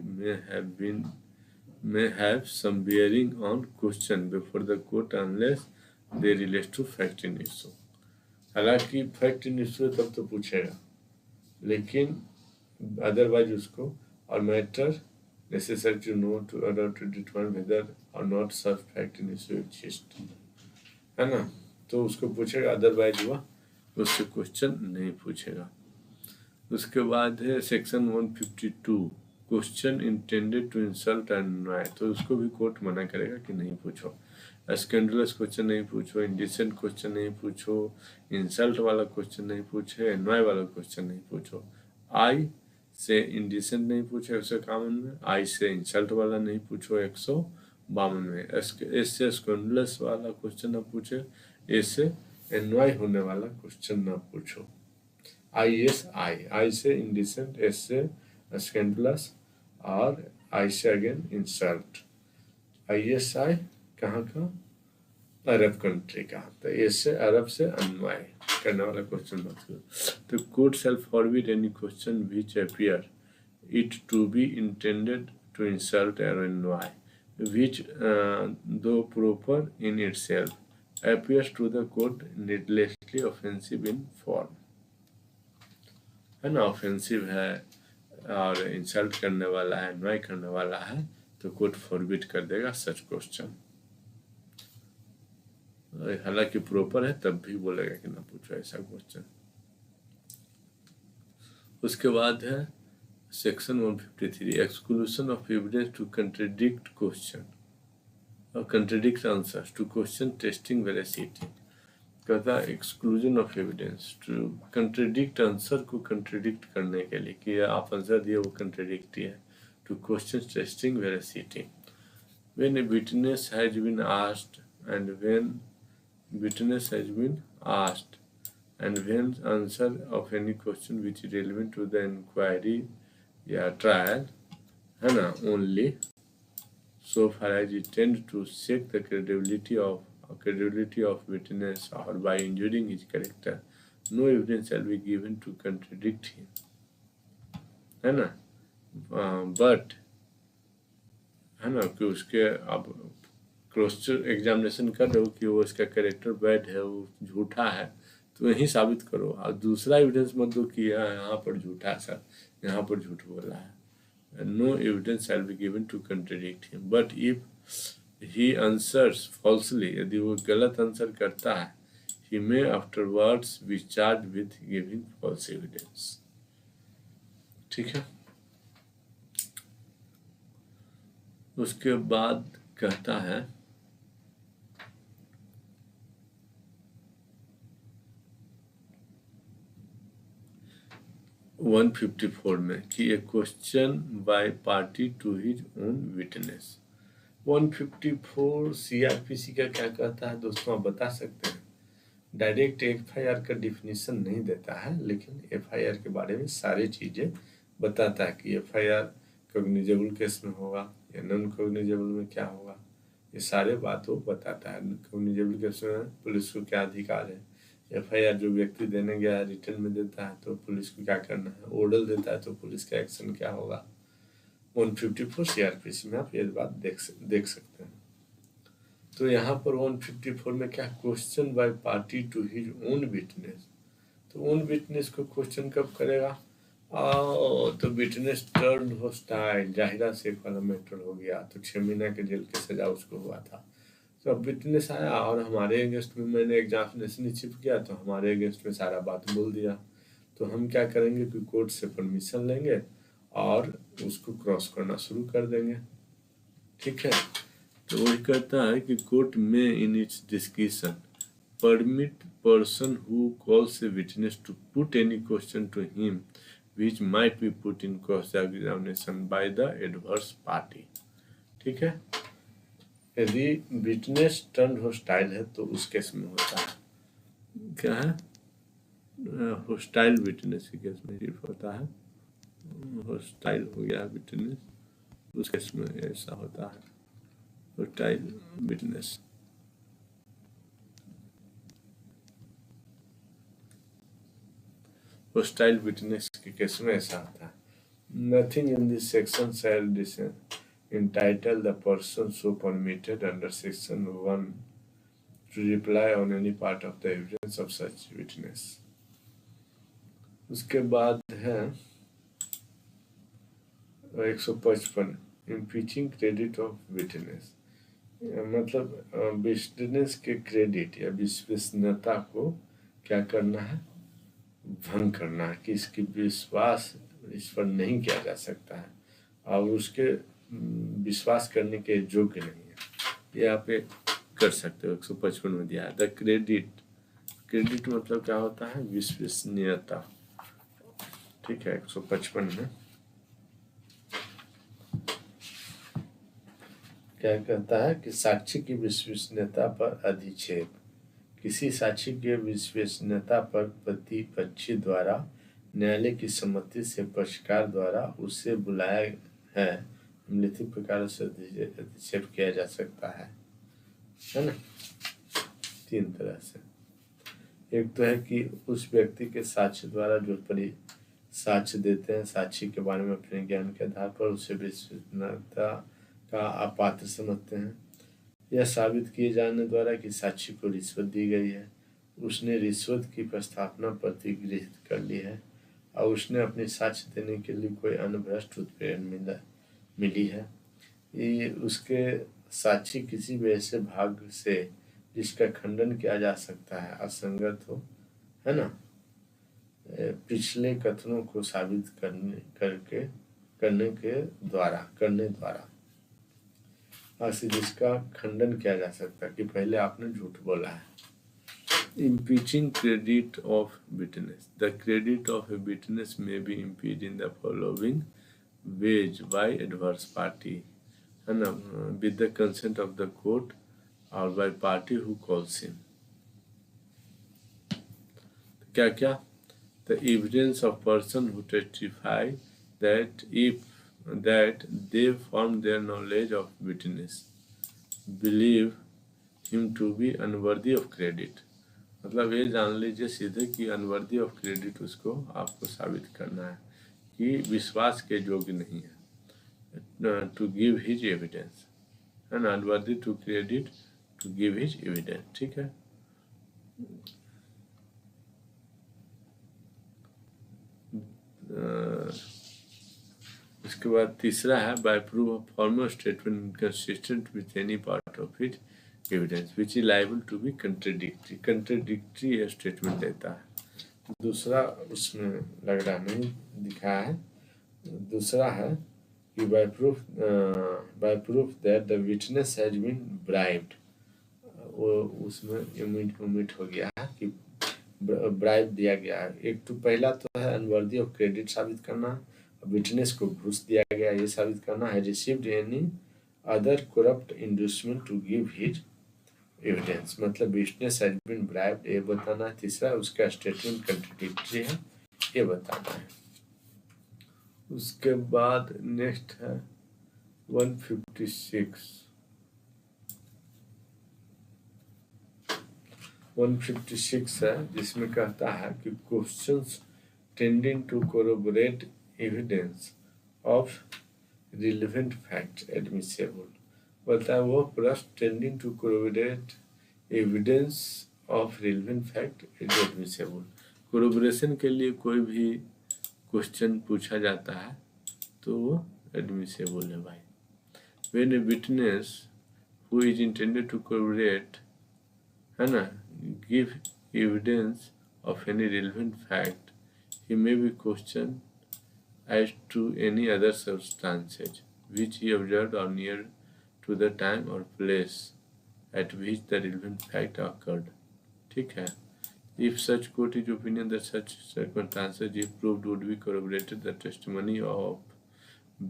may have some bearing on question before the court unless they relate to fact in issue। हालांकि फैक्ट इन इशू तब तो पूछेगा, लेकिन अदरवाइज उसको, और matter necessary to know to order to determine whether और not such fact in issue exist, है ना, तो उसको पूछेगा, अदरवाइज हुआ उससे क्वेश्चन नहीं पूछेगा। उसके बाद है section 152 question intended to insult and annoy, तो उसको भी कोर्ट मना करेगा कि नहीं पूछो। स्कैंडलस क्वेश्चन नहीं पूछो, इंडिसेंट क्वेश्चन नहीं पूछो, इंसल्ट वाला क्वेश्चन नहीं पूछे, अनॉय वाला क्वेश्चन नहीं पूछो। आई से इंडिसेंट नहीं पूछे 151 में, आई से इंसल्ट वाला नहीं पूछो 152 में, एस से स्कैंडलस वाला क्वेश्चन न पूछे, ए से अनॉय होने वाला क्वेश्चन न पूछो। आई से इंडिसेंट, एस से स्कैंडलस, और आई से अगेन इंसल्ट। ISI कहाँ का, अरब कंट्री का, तो एस से अरब से अनवाय करने वाला क्वेश्चन मत करो। तो court shall forbid any question which appear it to be intended to insult और annoy which though proper in itself appears to the court needlessly offensive in form, है ना, ऑफेंसिव है और इंसल्ट करने वाला है, अनवाय करने वाला है, तो कोर्ट फॉरबिड कर देगा सच क्वेश्चन। हालांकि प्रॉपर है तब भी बोलेगा कि ना पूछो ऐसा क्वेश्चन। उसके बाद है Section 153, exclusion of evidence to contradict question or contradict answers to question testing veracity. कहता है exclusion of evidence to contradict answer को कंट्रडिक्ट करने के लिए कि आप आंसर दिए वो कंट्रडिक्ट है, to question testing veracity when a witness has been asked and when witness has been asked and when answer of any question which is relevant to the inquiry या trial, है ना, only so far as it tends to shake the credibility of witness or by injuring his character, no evidence shall be given to contradict him, है ना। But है ना कि उसके अब क्रॉस एग्जामिनेशन कर रहे हो कि वो इसका कैरेक्टर बैड है, वो झूठा है, तो यही साबित करो, और दूसरा एविडेंस मत दो कि यहाँ पर झूठा है सर, यहाँ पर झूठ बोल रहा है। No evidence shall be given to contradict him. But if he answers falsely, यदि वो गलत आंसर करता है, he may afterwards be charged with giving false evidence. ठीक है। उसके बाद कहता है वन 154 में कि a question by party to his own witness. 154 CrPC का क्या कहता है दोस्तों, आप बता सकते हैं। डायरेक्ट एफआईआर का डिफिनीशन नहीं देता है, लेकिन एफआईआर के बारे में सारी चीजें बताता है कि एफआईआर कॉग्निजेबल केस में होगा या नॉन कॉग्निजेबल में क्या होगा, ये सारे बात वो बताता है। कॉग्निजेबल केस में पुलिस को क्या अधिकार है, एफआईआर जो व्यक्ति देने गया है रिटर्न में देता है तो पुलिस को क्या करना है, ऑर्डर देता है तो पुलिस का एक्शन क्या होगा। 154 सीआरपीसी में आप ये बात देख सकते हैं। तो यहाँ पर 154 में क्या, question by party to his own witness. तो ओन विटनेस को क्वेश्चन कब करेगा, तो witness turn hostile, Zahira Sheikh वाला मैटर हो गया, तो 6 महीना के जेल की सजा उसको हुआ था। तो अब विटनेस आया और हमारे अगेंस्ट में मैंने एग्जामिनेशन रिसीव किया, तो हमारे अगेंस्ट में सारा बात बोल दिया, तो हम क्या करेंगे कि कोर्ट से परमिशन लेंगे और उसको क्रॉस करना शुरू कर देंगे। ठीक है। तो वही कहता है कि कोर्ट में in its discussion permit person who calls a witness to put any question to him which might be put in cross examination by the adverse party। ठीक है। यदि विटनेस टर्न होस्टाइल है तो उस केस में होता है क्या है, होस्टाइल विटनेस के केस में सिर्फ होता है, होस्टाइल हो गया विटनेस, उस केस में ऐसा होता है होस्टाइल विटनेस। होस्टाइल विटनेस के केस में ऐसा होता है, nothing in this section shall entitle the person so permitted under section 1 to reply on any part of the evidence of such witness। उसके बाद है 155 impeaching credit of witness, मतलब witness के क्रेडिट या विश्वसनीयता को क्या करना है, भंग करना है, कि इसकी विश्वास इस पर नहीं किया जा सकता है और उसके विश्वास करने के योग्य नहीं है, ये आप कर सकते हो। 155 में दिया है द क्रेडिट मतलब क्या होता है, विश्वसनीयता। ठीक है। 155 में क्या कहता है कि साक्षी की विश्वसनीयता पर अधिक्षेप, किसी साक्षी के विश्वसनीयता पर प्रतिपक्षी द्वारा न्यायालय की सम्मति से पक्षकार द्वारा उससे बुलाया है निम्नलिखित प्रकार से अधिक्षेप किया जा सकता है ना, 3 तरह से। एक तो है कि उस व्यक्ति के साक्ष्य द्वारा जो साक्ष्य देते हैं, साक्षी के बारे में अपने ज्ञान के आधार पर उसे विश्वसनीयता का अपात्र समझते हैं, यह साबित किए जाने द्वारा कि साक्षी को रिश्वत दी गई है, उसने रिश्वत की प्रस्तावना प्रतिगृहित कर ली है और उसने अपनी साक्ष्य देने के लिए कोई अन्य भ्रष्ट उत्प्रेरण मिली है। ये उसके साक्षी किसी भी ऐसे भाग से जिसका खंडन किया जा सकता है असंगत हो, है ना, पिछले कथनों को साबित करके करने द्वारा ऐसे जिसका खंडन किया जा सकता है कि पहले आपने झूठ बोला है। Impeaching credit of witness. The credit of a witness may be impeached in the following ways by adverse party, है ना, with the consent of the court or by party who calls him. क्या क्या? The evidence of person who testify that they from their knowledge of witness believe him to be unworthy of credit. मतलब ये जान लीजिए सीधे कि unworthy of credit उसको आपको साबित करना है कि विश्वास के योग्य नहीं है टू गिव हिज एविडेंस, है ना, unworthy to credit to give his evidence. ठीक है। उसके बाद तीसरा है by proof of formal statement inconsistent with any part of it evidence which is liable to be contradictory statement देता है। दूसरा उसमें लग रहा नहीं दिखा है। दूसरा है कि by proof that the witness has been bribed, वो उसमें ओमिट हो गया है कि ब्राइब दिया गया है। एक तो पहला तो है अनवर्दी ऑफ क्रेडिट साबित करना, विटनेस को घूस दिया गया ये साबित करना है, received any other corrupt inducement to give his evidence, मतलब विटनेस हैज बीन ब्राइब्ड ये बताना है। तीसरा उसका स्टेटमेंट कंट्रडिक्टरी है ये बताना है। उसके बाद नेक्स्ट है 156 है जिसमें कहता है कि questions tending to corroborate evidence of relevant fact admissible, बोलता है वो प्रश्न tending to corroborate evidence of relevant fact is admissible. Corroboration के लिए कोई भी क्वेश्चन पूछा जाता है तो वो एडमिसेबल है भाई। When a witness who is intended to corroborate, है ना, give evidence of any relevant fact, he may be questioned as to any other circumstances which he observed or near to the time or place at which the relevant fact occurred. ठीक है। If such court is opinion that such circumstances, if proved, would be corroborated the testimony of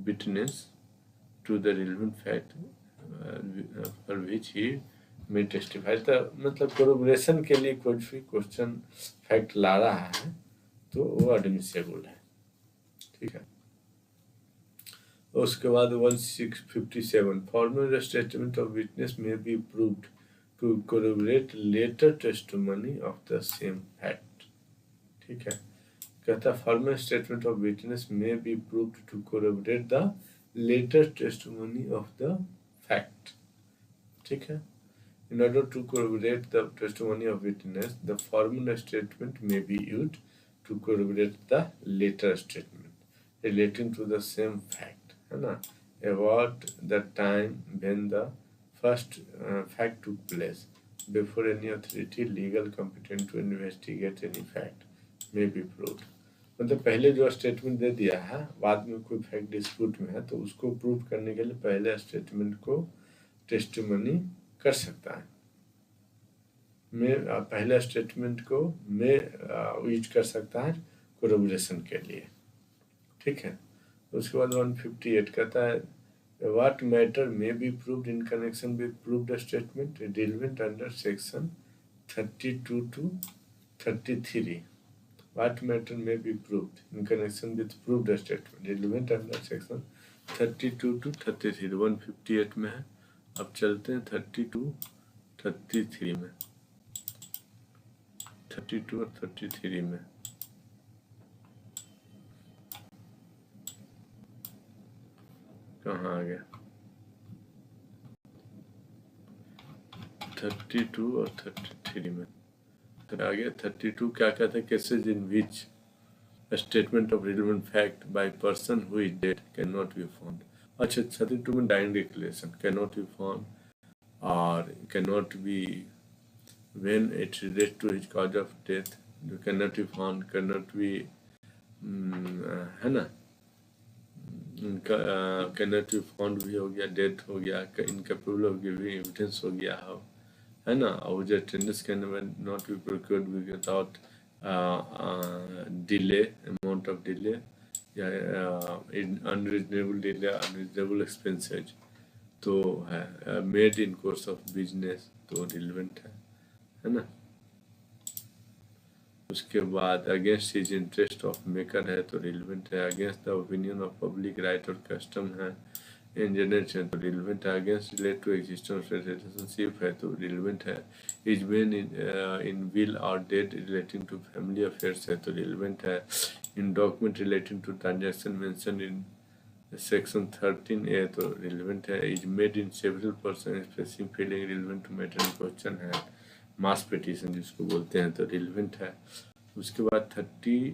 witness to the relevant fact for which he में testify, तो मतलब कोरोबोरेशन के लिए कोई भी question fact ला रहा है तो वो एडमिसेबल है। ठीक है। उसके बाद 1657 फॉर्मल स्टेटमेंट ऑफ विटनेस में be proved to corroborate later testimony of the same fact. ठीक है। कहता फॉर्मल स्टेटमेंट ऑफ विटनेस में be proved to corroborate the later testimony of the fact. ठीक है। In order to corroborate the testimony of witness, the formal statement may be used to corroborate the later statement relating to the same fact, है ना, about the time when the first fact took place before any authority legal competent to investigate any fact may be proved। मतलब पहले जो statement दे दिया है बाद में कोई फैक्ट डिस्प्यूट में है तो उसको प्रूव करने के लिए पहले स्टेटमेंट को टेस्टिमनी कर सकता है। में पहले स्टेटमेंट को में यूज कर सकता है कोरोबोरेशन के लिए। ठीक है। उसके बाद 158 कहता है what matter may be proved in connection with proved statement relevant under section 32 to 33। What matter may be proved in connection with proved statement relevant under section 32 to 33 158 में है। अब चलते हैं 32 33 में। 32 और 33 में कहाँ आ गया? 32 और 33 में तो आ गया 32 क्या कहता है, cases in which statement of relevant fact by person who is dead can not be found. अच्छा 32 में dying declaration can not be found और can not be when it relates to his cause of death you cannot be found, cannot be है ना, इनका cannot be found भी हो गया, death हो गया, इनकेपेबल ऑफ गिविंग एविडेंस हो गया हो, है ना। और जो attendance can not be procured without delay, amount of delay या अनरीजनेबल डिले, अनरीजनेबल एक्सपेंसेज तो है made in course of business तो रिलेवेंट है ना। उसके बाद against his interest of maker है तो रिलेवेंट है। Against the opinion of public right और कस्टम है, इंजीनियर है तो रिलेवेंट है। Against relate to existence relationship है तो रिलेवेंट है। इज मेन इन विल और date relating to family affairs है तो रिलेवेंट है। In document relating to transaction mention in section 13A तो रिलेवेंट है। Is made in several person specific feeling relevant to matter in question है। Mass petition जिसको बोलते हैं तो रिलेवेंट है। उसके बाद 33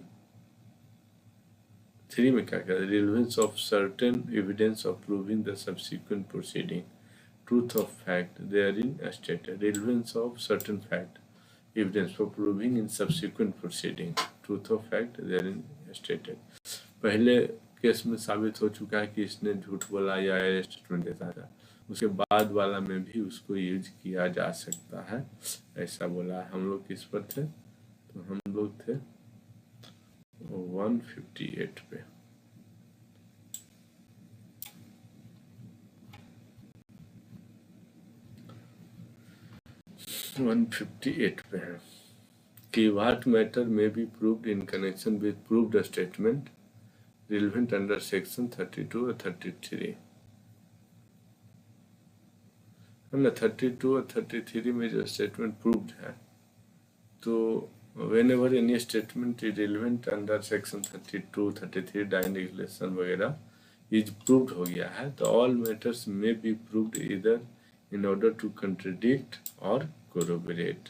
में क्या कहता है, relevance of certain evidence of proving the subsequent proceeding, truth of fact therein stated. Relevance of certain fact evidence for proving in subsequent proceeding, truth of fact therein stated. पहले case में साबित हो चुका है कि इसने झूठ बोला या स्टेटमेंट देता था, उसके बाद वाला में भी उसको यूज किया जा सकता है, ऐसा बोला। हम लोग किस पर थे, तो हम लोग थे 158 पे। पे है कि व्हाट मैटर में be proved in connection with proved statement relevant under section 32 और 33 है ना। 32 और 33 में जो स्टेटमेंट प्रूव्ड है तो whenever any statement is relevant under section 32, 33 dine regulation वगैरह इज प्रूव्ड हो गया है तो ऑल मैटर्स में बी प्रूव्ड इधर इन ऑर्डर टू कंट्रडिक्ट और कोरोबरेट,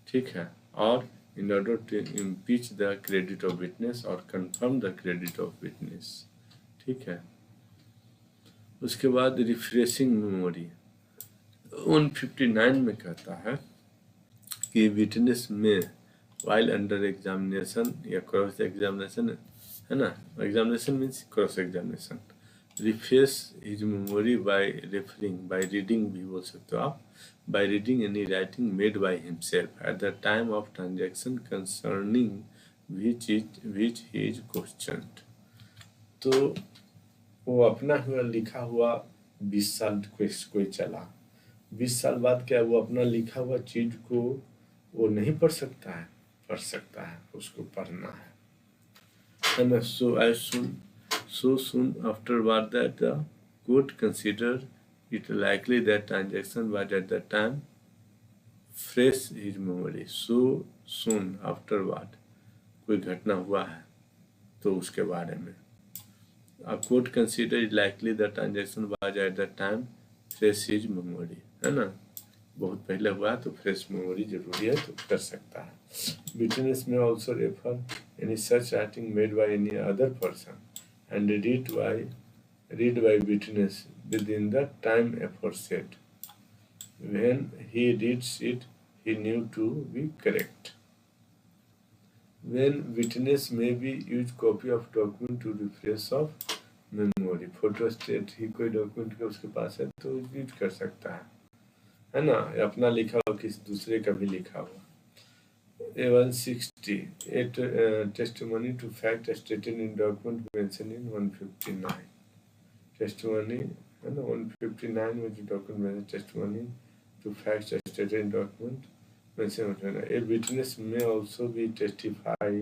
ठीक है, और in order to impeach the credit of witness और confirm the credit of witness, ठीक है। उसके बाद रिफ्रेशिंग मेमोरी 159 में कहता है कि विटनेस में while under examination या क्रॉस एग्जामिनेशन है ना, examination means cross examination, refresh his memory bye referring, by reading भी बोल सकते हो आप, by reading any writing made by himself at the time of transaction concerning which he is questioned. तो वो अपना हुआ लिखा हुआ 20 साल कोई चला, 20 साल बाद क्या वो अपना लिखा हुआ चीज को वो नहीं पढ़ सकता है, पढ़ सकता है, उसको पढ़ना है ना। So soon afterward that the court considered it likely that transaction was at the time fresh his memory. So soon afterward कोई घटना हुआ है तो उसके बारे में a court considered it likely that transaction was at the time fresh his memory, है ना, बहुत पहले हुआ तो फ्रेश मेमोरी जरूरी है तो कर सकता है। विटनेस में also refer any such writing made by any other person and read by witness within the time aforesaid. When he reads it, he knew to be correct. When witness may be use copy of document to refresh of memory. Photostat ही कोई document का उसके पास है तो use कर सकता है ना, अपना लिखा हुआ किसी दूसरे का भी लिखा हुआ। 160 testimony to fact stated in document mention in 159, testimony है ना 159 में जो document testimony to fact stated in document mention है ना। A witness may also be testify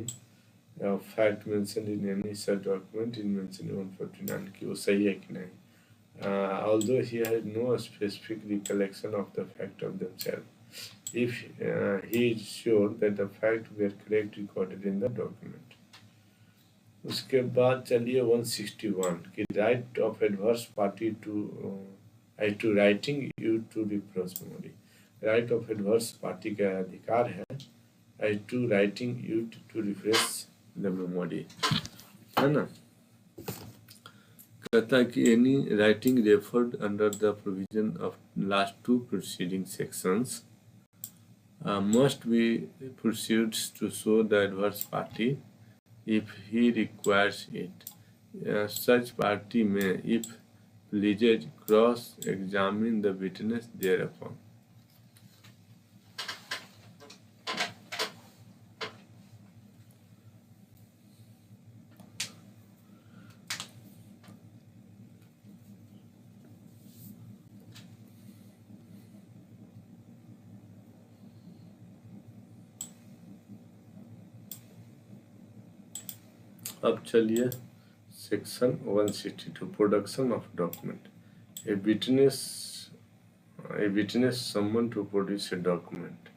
fact mention in any such document in mention 159 की वो सही है कि नहीं। Although he had no specific recollection of the fact of themselves, if he is sure that the fact were correct recorded in the document. उसके बाद चलिए 161 कि right of adverse party to writing you to refresh memory. Right of adverse party का अधिकार है to writing you to refresh the memory, है ना। कहता है कि any writing referred under the provision of last two proceeding sections must be proceeds to show the adverse party if he requires it. such party may, if pleased, cross-examine the witness thereupon. अब चलिए section 162 production of document. A witness summon to produce a document,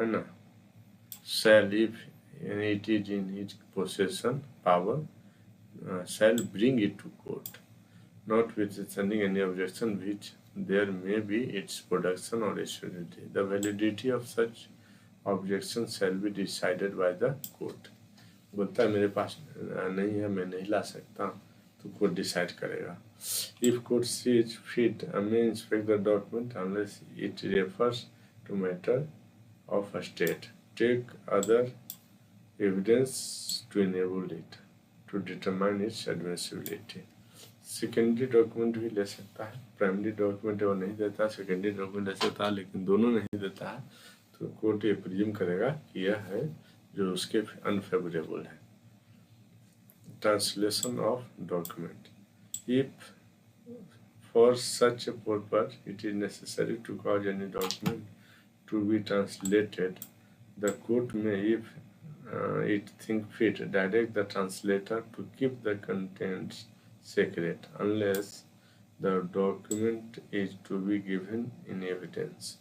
है ना, shall, if it is in his possession power, shall bring it to court, notwithstanding any objection which there may be its production or issuability. The validity of such objection shall be decided by the court. बोलता है मेरे पास नहीं है, मैं नहीं ला सकता, तो कोर्ट डिसाइड करेगा। If court sees fit may inspect the document unless it refers to matter of a state, take other evidence to enable it to determine its admissibility. Secondary document भी ले सकता है, प्राइमरी डॉक्यूमेंट वो नहीं देता, secondary document ले सकता है, लेकिन दोनों नहीं देता है तो कोर्ट ये प्रिज्यूम करेगा कि यह है जो उसके अनफेवरेबल है। Translation of document, if for such a purpose it is necessary to cause any document to be translated, the court may, if it think fit, direct the translator to keep the contents secret unless the document is to be given in evidence,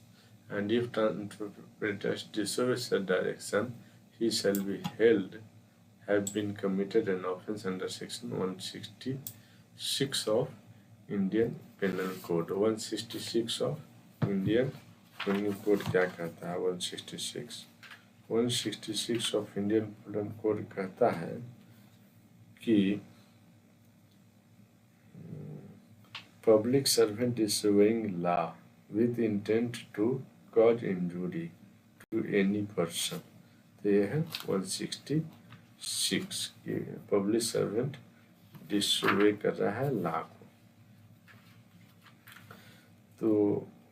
and if translator disobeys the direction, he shall be held have been committed an offence under section 166 of Indian Penal Code। 166 of Indian Penal Code क्या कहता है? 166 of Indian panel code कहता है कि public servant disobeying law with intent to cause injury to any person, तो यह है 166 की पब्लिक सर्वेंट डिसोबे कर रहा है लॉ को। तो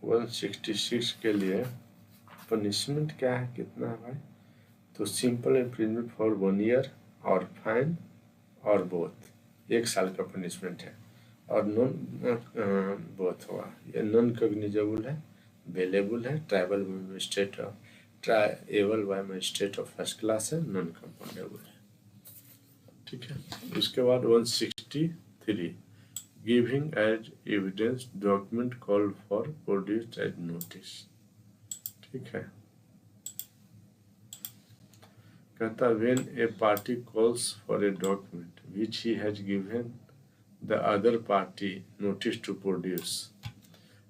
166 के लिए पनिशमेंट क्या है, कितना है भाई? तो सिंपल इम्प्रिजमेंट फॉर 1 ईयर और फाइन और बोथ, 1 साल का पनिशमेंट है, और नॉन बोथ हुआ, ये नॉन कॉग्निजेबल है, बेलेबल है, triable magistrate triable by magistrate of first class है, नॉन कंपाउंडेबल है। ठीक है, उसके बाद 163 giving as evidence document call for produced as notice. ठीक है, कहता when a party calls for a document which he has given the other party notice to produce,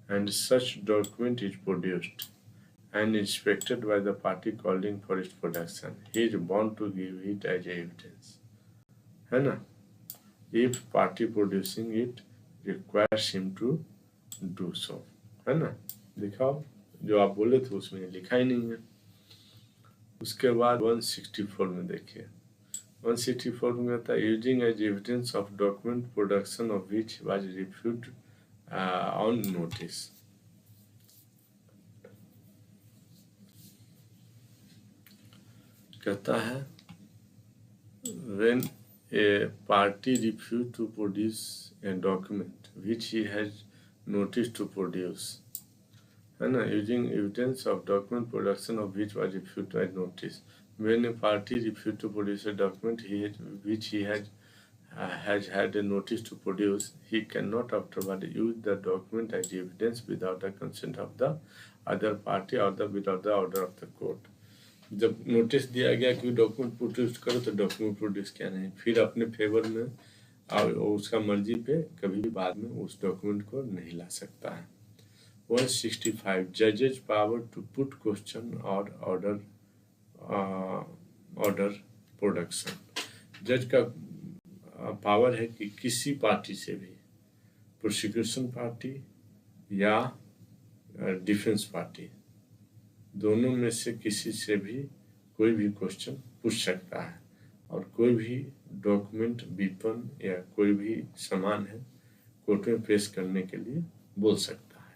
and such document is produced and inspected by the party calling for its production, he is bound to give it as evidence, है ना, if party producing it requires him to do so, है ना। दिखाओ, जो आप बोले थे उसमें लिखा ही नहीं है। उसके बाद 164 में देखिए, 164 में कहता है using as evidence of document production of which was refused on notice. कहता है when a party refuse to produce a document which he has notice to produce, है ना, using evidence of document production of which was refused by notice, when a party refuse to produce a document which he has had a notice to produce, he cannot afterward use the document as evidence without the consent of the other party or without the order of the court। जब notice दिया गया कि document produce करो तो document produce किया नहीं, फिर अपने फेवर में और उसका मर्जी पे कभी भी बाद में उस डॉक्यूमेंट को नहीं ला सकता है। 165 judges power to put question or order production. जज का पावर है कि किसी पार्टी से भी, प्रोसिक्यूशन पार्टी या डिफेंस पार्टी, दोनों में से किसी से भी कोई भी क्वेश्चन पूछ सकता है और कोई भी डॉक्यूमेंट, वेपन या कोई भी सामान है कोर्ट में पेश करने के लिए बोल सकता है।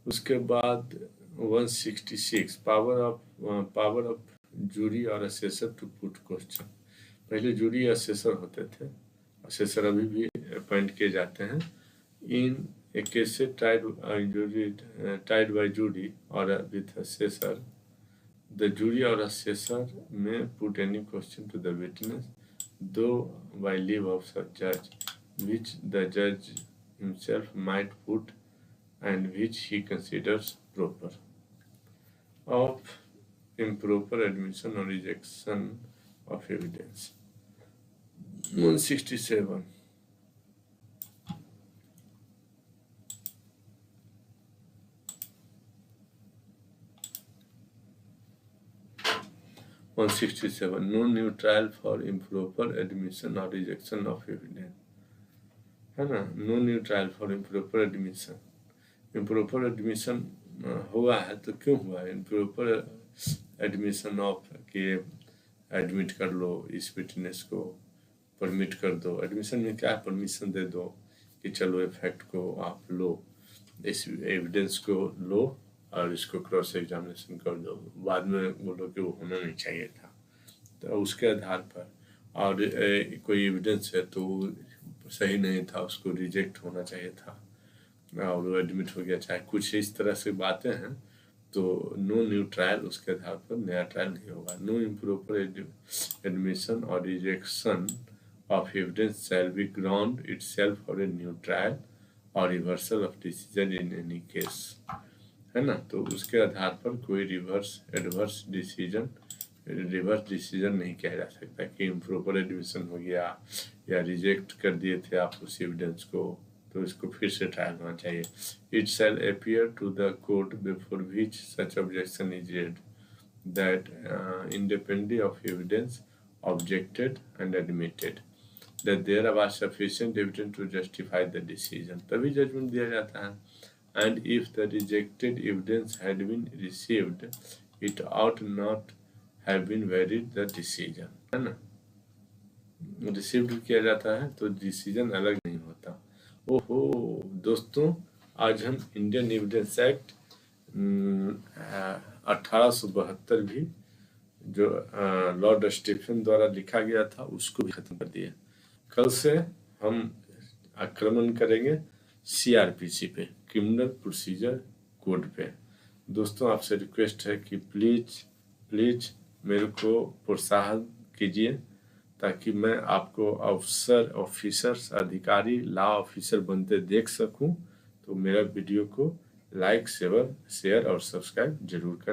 उसके बाद 166 पावर ऑफ जूरी और असेसर टू पुट क्वेश्चन। पहले जूरी असेसर होते थे, असेसर अभी भी अपॉइंट किए जाते हैं। इन a case tied by jury or with assessor, the jury or assessor may put any question to the witness, though by leave of such judge, which the judge himself might put and which he considers proper. Of improper admission or rejection of evidence. 167. No new trial for improper admission or rejection of evidence, है ना। No new trial for improper admission. Improper admission हुआ है तो क्यों हुआ है? Improper admission of कि admit कर लो इस विटनेस को, परमिट कर दो। एडमिशन में क्या परमिशन दे दो कि चलो ये फैक्ट को आप लो, इस एविडेंस को लो और इसको क्रॉस एग्जामिनेशन कर दो, बाद में बोलो कि वो होना नहीं चाहिए था। तो उसके आधार पर और कोई एविडेंस है तो सही नहीं था, उसको रिजेक्ट होना चाहिए था और वो एडमिट हो गया, चाहे कुछ इस तरह से बातें हैं, तो नो न्यू ट्रायल, उसके आधार पर नया ट्रायल नहीं होगा। नो इम्प्रॉपर एडमिशन और rejection of evidence shall be ground itself for a new trial और reversal of decision in any case, है ना। तो उसके आधार पर कोई रिवर्स डिसीजन नहीं किया जा सकता कि इम्प्रॉपर एडमिशन हो गया या रिजेक्ट कर दिए थे आप उस एविडेंस को, तो इसको फिर से ट्रायल होना चाहिए। It shall appear to the court before which such objection is raised that independently of evidence objected and admitted that there was sufficient evidence to justify the decision, तभी जजमेंट दिया जाता है। and if the rejected evidence had been received, it ought not have been varied the decision, है ना। Received किया जाता है तो डिसीजन अलग नहीं होता। ओहो दोस्तों, आज हम इंडियन एविडेंस एक्ट 1872 भी जो लॉर्ड स्टीफन द्वारा लिखा गया था उसको भी खत्म कर दिया। कल से हम आक्रमण करेंगे सीआरपीसी पे, क्रिमिनल प्रोसीजर कोड पे। दोस्तों आपसे रिक्वेस्ट है कि प्लीज मेरे को प्रोत्साहन कीजिए ताकि मैं आपको ऑफिसर्स अधिकारी लॉ ऑफिसर बनते देख सकूं। तो मेरा वीडियो को लाइक शेयर और सब्सक्राइब जरूर करें।